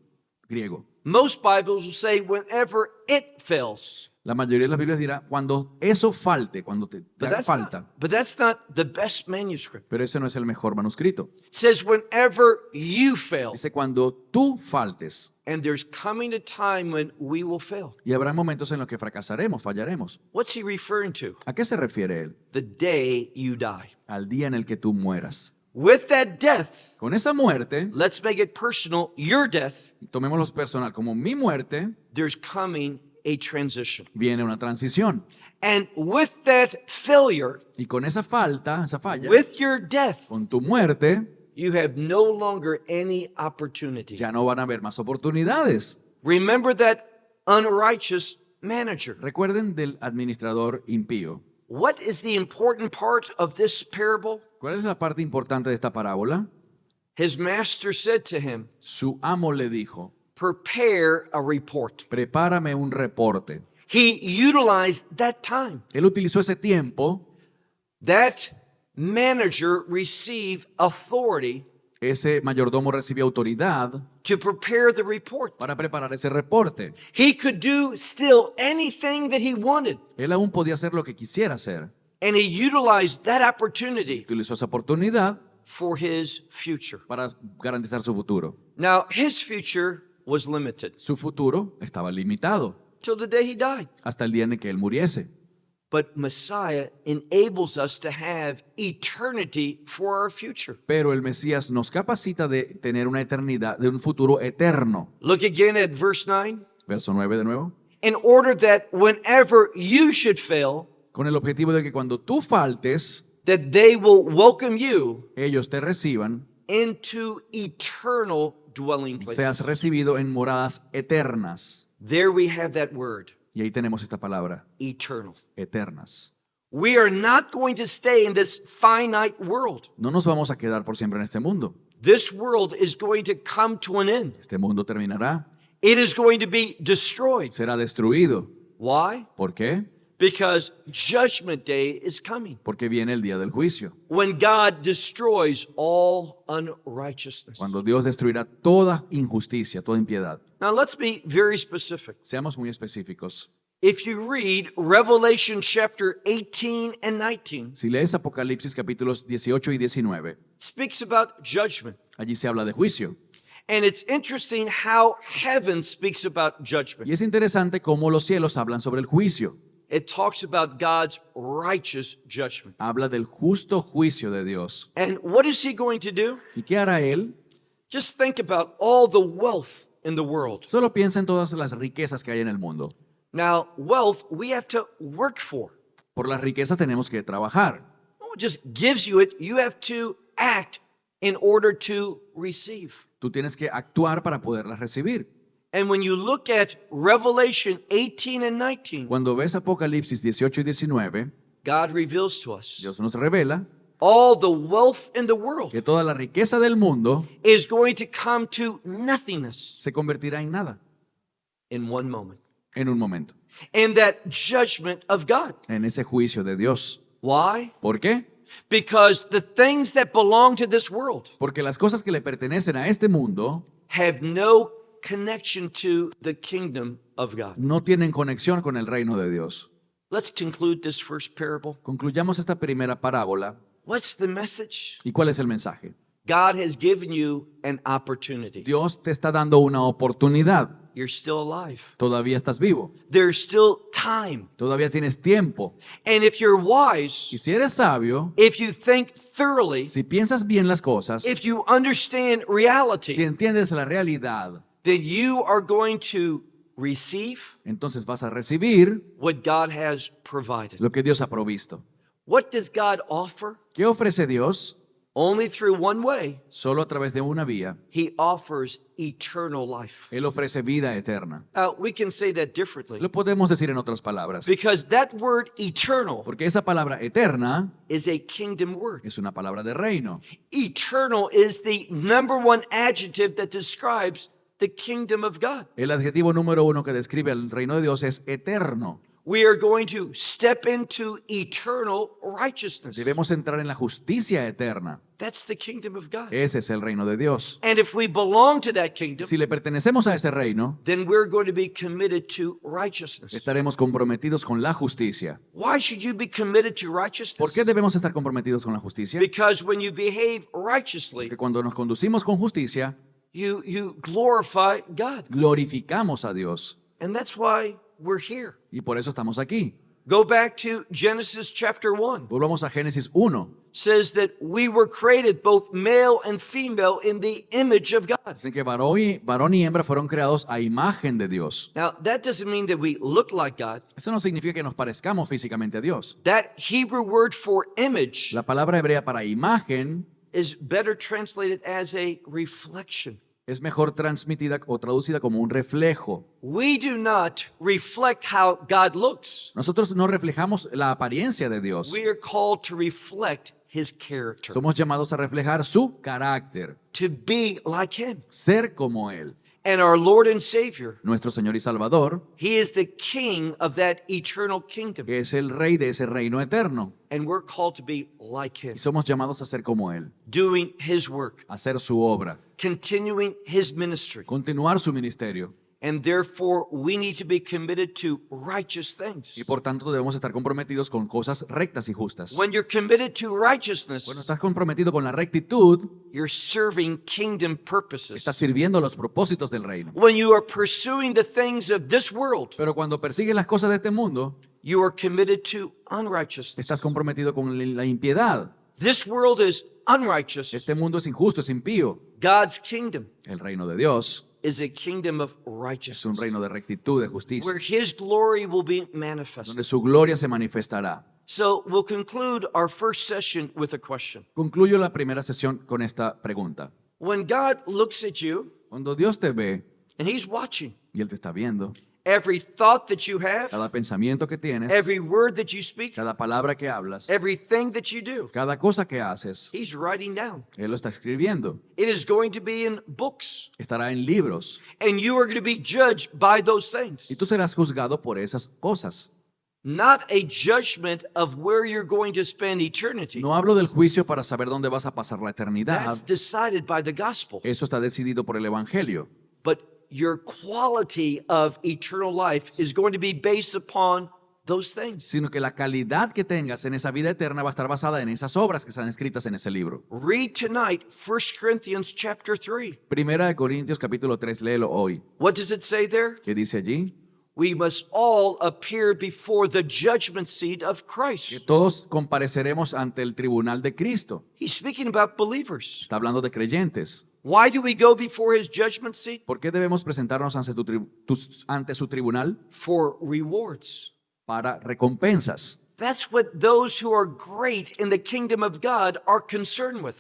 Speaker 2: griego.
Speaker 1: Most Bibles will say whenever it fails.
Speaker 2: La mayoría de las Biblias dirá, cuando eso falte, cuando te haga falta.
Speaker 1: But that's not the best manuscript.
Speaker 2: Pero ese no es el mejor manuscrito.
Speaker 1: It says whenever you fail.
Speaker 2: Dice, cuando tú faltes.
Speaker 1: And there's coming a time when we will fail.
Speaker 2: Y habrá momentos en los que fracasaremos, fallaremos.
Speaker 1: What's he referring to?
Speaker 2: ¿A qué se refiere él?
Speaker 1: The day you die.
Speaker 2: Al día en el que tú mueras.
Speaker 1: With that death,
Speaker 2: Con esa muerte,
Speaker 1: let's make it personal, your death,
Speaker 2: tomémoslo personal, como mi muerte,
Speaker 1: there's coming a transition.
Speaker 2: viene una transición.
Speaker 1: And with that failure,
Speaker 2: Y con esa falta, esa falla,
Speaker 1: with your death,
Speaker 2: con tu muerte,
Speaker 1: you have no longer any opportunity.
Speaker 2: ya no van a haber más oportunidades.
Speaker 1: Remember that unrighteous manager.
Speaker 2: Recuerden del administrador impío.
Speaker 1: What is the important part of this parable?
Speaker 2: ¿Cuál es la parte importante de esta parábola?
Speaker 1: His master said to him,
Speaker 2: Su amo le dijo,
Speaker 1: prepare a report.
Speaker 2: prepárame un reporte.
Speaker 1: He utilized that time.
Speaker 2: Él utilizó ese tiempo,
Speaker 1: That manager received authority
Speaker 2: ese mayordomo recibió autoridad
Speaker 1: to prepare the report.
Speaker 2: para preparar ese reporte.
Speaker 1: He could do still anything that he wanted.
Speaker 2: Él aún podía hacer lo que quisiera hacer.
Speaker 1: And he utilized that opportunity
Speaker 2: Utilizó esa oportunidad
Speaker 1: for his future.
Speaker 2: para garantizar su futuro.
Speaker 1: Now, his future was limited
Speaker 2: Su futuro estaba limitado
Speaker 1: till the day he died.
Speaker 2: hasta el día en el que él muriese.
Speaker 1: But Messiah enables us to have eternity for our future.
Speaker 2: Pero el Mesías nos capacita de tener una eternidad, de un futuro eterno.
Speaker 1: Look again at verse 9.
Speaker 2: Verso 9 de nuevo.
Speaker 1: In order that whenever you should fail,
Speaker 2: Con el objetivo de que cuando tú faltes,
Speaker 1: that they will welcome you
Speaker 2: ellos te reciban,
Speaker 1: into eternal dwelling
Speaker 2: seas
Speaker 1: places.
Speaker 2: recibido en moradas eternas.
Speaker 1: There we have that word,
Speaker 2: Y ahí tenemos esta palabra,
Speaker 1: eternal.
Speaker 2: eternas.
Speaker 1: We are not going to stay in this finite world.
Speaker 2: No nos vamos a quedar por siempre en este mundo.
Speaker 1: This world is going to come to an end.
Speaker 2: Este mundo terminará,
Speaker 1: It is going to be destroyed.
Speaker 2: será destruido.
Speaker 1: Why?
Speaker 2: ¿Por qué?
Speaker 1: Because Judgment Day is coming,
Speaker 2: Porque viene el día del juicio,
Speaker 1: when God destroys all unrighteousness.
Speaker 2: cuando Dios destruirá toda injusticia, toda impiedad.
Speaker 1: Now let's be very specific.
Speaker 2: Seamos muy específicos.
Speaker 1: If you read Revelation chapter 18 and 19,
Speaker 2: Si lees Apocalipsis capítulos 18 y 19,
Speaker 1: speaks about judgment.
Speaker 2: allí se habla de juicio.
Speaker 1: And it's interesting how heaven speaks about
Speaker 2: Y
Speaker 1: judgment.
Speaker 2: es interesante cómo los cielos hablan sobre el juicio.
Speaker 1: It talks about God's righteous judgment.
Speaker 2: Habla del justo juicio de Dios.
Speaker 1: And what is he going to do?
Speaker 2: ¿Y qué hará Él?
Speaker 1: Just think about all the wealth in the world.
Speaker 2: Solo piensa en todas las riquezas que hay en el mundo.
Speaker 1: Now, wealth we have to work for.
Speaker 2: Por las riquezas tenemos que trabajar.
Speaker 1: No one just gives you it, you have to act in order to receive.
Speaker 2: Tú tienes que actuar para poderlas recibir.
Speaker 1: And when you look at Revelation 18 and 19,
Speaker 2: Cuando ves Apocalipsis 18 y 19,
Speaker 1: God reveals to us
Speaker 2: Dios nos revela
Speaker 1: all the wealth in the world
Speaker 2: que toda la riqueza del mundo
Speaker 1: is going to come to nothingness
Speaker 2: se convertirá en nada
Speaker 1: in one moment.
Speaker 2: en un momento,
Speaker 1: And that judgment of God.
Speaker 2: en ese juicio de Dios.
Speaker 1: Why?
Speaker 2: ¿Por qué?
Speaker 1: Because the things that belong to this world
Speaker 2: Porque las cosas que le pertenecen a este mundo
Speaker 1: have no connection to the kingdom of God.
Speaker 2: no tienen conexión con el reino de Dios.
Speaker 1: Let's conclude this first parable.
Speaker 2: Concluyamos esta primera parábola.
Speaker 1: What's the message?
Speaker 2: ¿Y cuál es el mensaje?
Speaker 1: God has given you an opportunity.
Speaker 2: Dios te está dando una oportunidad.
Speaker 1: You're still alive.
Speaker 2: Todavía estás vivo.
Speaker 1: There's still time.
Speaker 2: Todavía tienes tiempo.
Speaker 1: And if you're
Speaker 2: Y
Speaker 1: wise,
Speaker 2: si eres sabio,
Speaker 1: if you think thoroughly,
Speaker 2: si piensas bien las cosas,
Speaker 1: if you understand
Speaker 2: si
Speaker 1: reality,
Speaker 2: entiendes la realidad,
Speaker 1: then you are going to receive
Speaker 2: entonces vas a recibir
Speaker 1: what God has provided.
Speaker 2: lo que Dios ha provisto.
Speaker 1: What does God offer?
Speaker 2: ¿Qué ofrece Dios?
Speaker 1: Only through one way.
Speaker 2: Solo a través de una vía.
Speaker 1: He offers eternal life.
Speaker 2: Él ofrece vida eterna.
Speaker 1: We can say that differently
Speaker 2: Lo podemos decir en otras palabras.
Speaker 1: because that word eternal
Speaker 2: Porque esa palabra eterna
Speaker 1: is a kingdom word.
Speaker 2: es una palabra de reino.
Speaker 1: Eternal is the number one adjective that describes the kingdom of God.
Speaker 2: El adjetivo número uno que describe el reino de Dios es eterno.
Speaker 1: We are going to step into eternal righteousness.
Speaker 2: Debemos entrar en la justicia eterna.
Speaker 1: That's the kingdom of God.
Speaker 2: Ese es el reino de Dios.
Speaker 1: And if we belong to that kingdom,
Speaker 2: Si le pertenecemos a ese reino,
Speaker 1: then we're going to be committed to righteousness.
Speaker 2: estaremos comprometidos con la justicia.
Speaker 1: Why should you be committed to
Speaker 2: ¿Por
Speaker 1: righteousness?
Speaker 2: qué debemos estar comprometidos con la justicia?
Speaker 1: Because when you behave righteously,
Speaker 2: Porque cuando nos conducimos con justicia,
Speaker 1: you glorify God.
Speaker 2: glorificamos a Dios.
Speaker 1: And that's why we're here.
Speaker 2: Y por eso estamos aquí.
Speaker 1: Go back to Genesis chapter 1.
Speaker 2: Volvamos a Génesis 1.
Speaker 1: Says that we were created both male and female in the image of God.
Speaker 2: Dice que varón y hembra fueron creados a imagen de Dios.
Speaker 1: Now, that doesn't mean that we look like God.
Speaker 2: Eso no significa que nos parezcamos físicamente a Dios.
Speaker 1: That Hebrew word for image
Speaker 2: La palabra hebrea para imagen
Speaker 1: is better translated as a reflection.
Speaker 2: es mejor transmitida o traducida como un reflejo.
Speaker 1: We do not reflect how God looks.
Speaker 2: Nosotros no reflejamos la apariencia de Dios.
Speaker 1: We are called to reflect his character,
Speaker 2: Somos llamados a reflejar su carácter,
Speaker 1: to be like him.
Speaker 2: ser como Él.
Speaker 1: And our Lord and Savior,
Speaker 2: Nuestro Señor y Salvador
Speaker 1: he is the king of that eternal kingdom.
Speaker 2: es el rey de ese reino eterno.
Speaker 1: And we're called to be like him,
Speaker 2: Y somos llamados a ser como Él,
Speaker 1: doing his work,
Speaker 2: a hacer su obra,
Speaker 1: continuing his ministry.
Speaker 2: continuar su ministerio.
Speaker 1: And therefore, we need to be committed to righteous things.
Speaker 2: Y por tanto debemos estar comprometidos con cosas rectas y justas.
Speaker 1: When you're committed to righteousness,
Speaker 2: Cuando estás comprometido con la rectitud,
Speaker 1: you're serving kingdom purposes.
Speaker 2: estás sirviendo los propósitos del reino.
Speaker 1: When you are pursuing the things of this world,
Speaker 2: Pero cuando persigues las cosas de este mundo,
Speaker 1: you are committed to unrighteousness.
Speaker 2: estás comprometido con la impiedad.
Speaker 1: This world is unrighteous.
Speaker 2: Este mundo es injusto, es impío.
Speaker 1: God's kingdom
Speaker 2: El reino de Dios
Speaker 1: is a kingdom of
Speaker 2: es un
Speaker 1: righteousness,
Speaker 2: reino de rectitud, de justicia,
Speaker 1: where his glory will be manifested.
Speaker 2: donde su gloria se manifestará.
Speaker 1: So we'll conclude our first session with a question.
Speaker 2: Concluyo la primera sesión con esta pregunta.
Speaker 1: When God looks at you
Speaker 2: Cuando Dios te ve
Speaker 1: and he's watching
Speaker 2: y Él te está viendo,
Speaker 1: every thought that you have,
Speaker 2: cada pensamiento que tienes,
Speaker 1: every word that you speak,
Speaker 2: cada palabra que hablas,
Speaker 1: everything that you do,
Speaker 2: cada cosa que haces,
Speaker 1: he's writing down.
Speaker 2: Él lo está escribiendo.
Speaker 1: It is going to be in books,
Speaker 2: Estará en libros
Speaker 1: and you are going to be judged by those things.
Speaker 2: y tú serás juzgado por esas cosas.
Speaker 1: Not a judgment of where you're going to spend eternity.
Speaker 2: No hablo del juicio para saber dónde vas a pasar la
Speaker 1: That's
Speaker 2: eternidad.
Speaker 1: decided by the gospel.
Speaker 2: Eso está decidido por el Evangelio.
Speaker 1: But your quality of eternal life is going to be based upon those things.
Speaker 2: sino que la calidad que tengas en esa vida eterna va a estar basada en esas obras que están escritas en ese libro.
Speaker 1: Read tonight 1 Corinthians chapter 3.
Speaker 2: Primera de Corintios capítulo 3, léelo hoy.
Speaker 1: What does it say there?
Speaker 2: ¿Qué dice allí?
Speaker 1: We must all appear before the judgment seat of
Speaker 2: Que
Speaker 1: Christ.
Speaker 2: todos compareceremos ante el tribunal de Cristo.
Speaker 1: He's speaking about believers.
Speaker 2: Está hablando de creyentes.
Speaker 1: Why do we go before his judgment seat?
Speaker 2: ¿Por qué debemos presentarnos ante su tribunal?
Speaker 1: For rewards.
Speaker 2: Para recompensas.
Speaker 1: That's what those who are great in the kingdom of God are concerned with.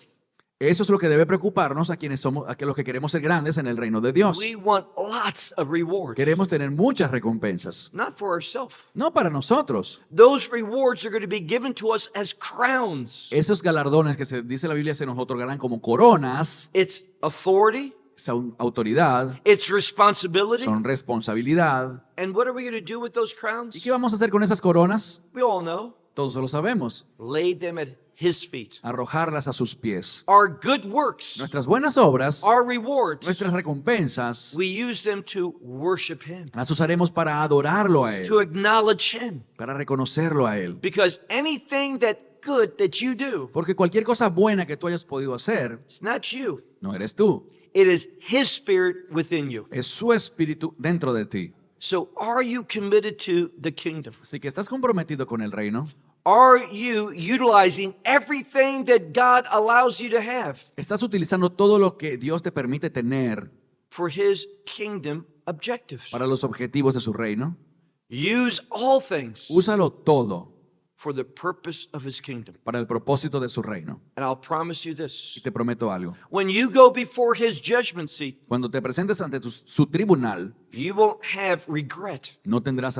Speaker 2: Eso es lo que debe preocuparnos a quienes somos, los que queremos ser grandes en el reino de Dios.
Speaker 1: We want lots of rewards.
Speaker 2: Queremos tener muchas recompensas,
Speaker 1: Not for ourselves.
Speaker 2: no para nosotros.
Speaker 1: Those rewards are going to be given to us as crowns.
Speaker 2: Esos galardones que se dice la Biblia se nos otorgarán como coronas,
Speaker 1: It's authority,
Speaker 2: son autoridad,
Speaker 1: it's responsibility.
Speaker 2: son responsabilidad.
Speaker 1: And what are we going to do with those
Speaker 2: ¿Y
Speaker 1: crowns?
Speaker 2: qué vamos a hacer con esas coronas?
Speaker 1: We all know.
Speaker 2: Todos lo sabemos.
Speaker 1: Lay them at his feet.
Speaker 2: Arrojarlas a sus pies.
Speaker 1: Our good works,
Speaker 2: Nuestras buenas obras,
Speaker 1: our rewards,
Speaker 2: nuestras recompensas,
Speaker 1: we use them to worship him,
Speaker 2: las usaremos para adorarlo a
Speaker 1: to
Speaker 2: Él,
Speaker 1: acknowledge him.
Speaker 2: para reconocerlo a Él.
Speaker 1: Because anything that good that you do,
Speaker 2: Porque cualquier cosa buena que tú hayas podido hacer,
Speaker 1: it's not you.
Speaker 2: no eres tú,
Speaker 1: It is his spirit within you.
Speaker 2: es su espíritu dentro de ti.
Speaker 1: So are you committed to the kingdom?
Speaker 2: Así que estás comprometido con el reino.
Speaker 1: Are you utilizing everything that God allows you to have
Speaker 2: Estás utilizando todo lo que Dios te permite tener
Speaker 1: for his kingdom objectives?
Speaker 2: para los objetivos de su reino.
Speaker 1: Use all things
Speaker 2: Úsalo todo
Speaker 1: for the purpose of his kingdom.
Speaker 2: para el propósito de su reino.
Speaker 1: And I'll promise you
Speaker 2: Y
Speaker 1: this.
Speaker 2: te prometo algo.
Speaker 1: When you go before his judgment seat,
Speaker 2: Cuando te presentes ante su tribunal,
Speaker 1: you won't have regret.
Speaker 2: no tendrás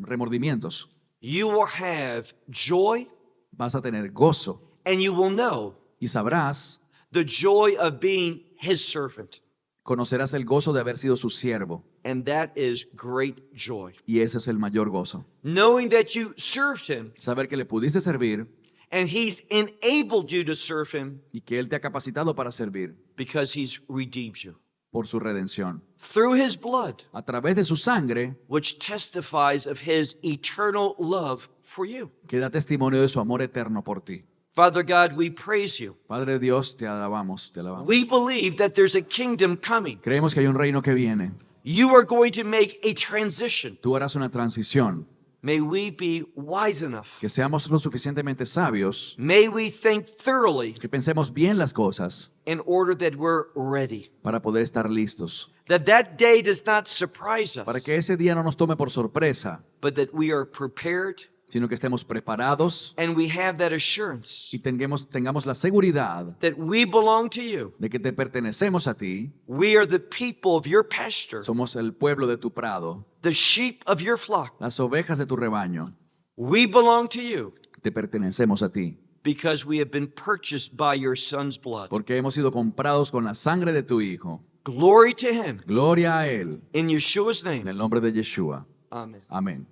Speaker 2: remordimientos.
Speaker 1: You will have joy,
Speaker 2: Vas a tener gozo
Speaker 1: and you will know
Speaker 2: y sabrás,
Speaker 1: the joy of being his servant.
Speaker 2: conocerás el gozo de haber sido su siervo.
Speaker 1: And that is great joy.
Speaker 2: Y ese es el mayor gozo.
Speaker 1: Knowing that you served him
Speaker 2: Saber que le pudiste servir
Speaker 1: and he's enabled you to serve him
Speaker 2: y que Él te ha capacitado para servir
Speaker 1: because he's redeemed you.
Speaker 2: por su redención.
Speaker 1: Through his blood,
Speaker 2: A través de su sangre,
Speaker 1: which testifies of his eternal love for you.
Speaker 2: que da testimonio de su amor eterno por ti.
Speaker 1: Father God, we praise you.
Speaker 2: Padre Dios, te alabamos, te alabamos.
Speaker 1: We believe that there's a kingdom coming.
Speaker 2: Creemos que hay un reino que viene.
Speaker 1: You are going to make a transition.
Speaker 2: Tú harás una transición.
Speaker 1: May we be wise enough.
Speaker 2: Que seamos lo suficientemente sabios,
Speaker 1: May we think thoroughly
Speaker 2: que pensemos bien las cosas
Speaker 1: in order that we're ready.
Speaker 2: para poder estar listos.
Speaker 1: That day does not surprise
Speaker 2: Para
Speaker 1: us,
Speaker 2: que ese día no nos tome por sorpresa,
Speaker 1: but that we are prepared
Speaker 2: sino que estemos preparados
Speaker 1: and we have that assurance
Speaker 2: y tengamos la seguridad
Speaker 1: that we belong to you.
Speaker 2: de que te pertenecemos a ti.
Speaker 1: We are the people of your pasture,
Speaker 2: Somos el pueblo de tu prado,
Speaker 1: the sheep of your flock.
Speaker 2: las ovejas de tu rebaño.
Speaker 1: We belong to you
Speaker 2: Te pertenecemos a ti,
Speaker 1: because we have been purchased by your son's blood.
Speaker 2: porque hemos sido comprados con la sangre de tu Hijo.
Speaker 1: Glory to him.
Speaker 2: Gloria a Él,
Speaker 1: In Yeshua's
Speaker 2: en
Speaker 1: name.
Speaker 2: el nombre de Yeshua.
Speaker 1: Amen.
Speaker 2: Amén.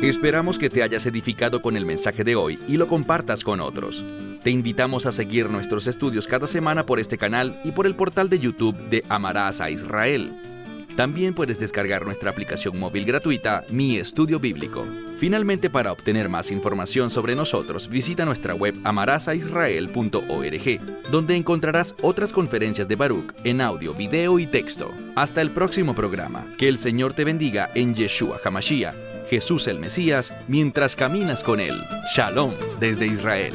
Speaker 3: Esperamos que te hayas edificado con el mensaje de hoy y lo compartas con otros. Te invitamos a seguir nuestros estudios cada semana por este canal y por el portal de YouTube de Amarás a Israel. También puedes descargar nuestra aplicación móvil gratuita Mi Estudio Bíblico. Finalmente, para obtener más información sobre nosotros, visita nuestra web amarasaisrael.org, donde encontrarás otras conferencias de Baruch en audio, video y texto. Hasta el próximo programa. Que el Señor te bendiga en Yeshua HaMashiach, Jesús el Mesías, mientras caminas con Él. Shalom desde Israel.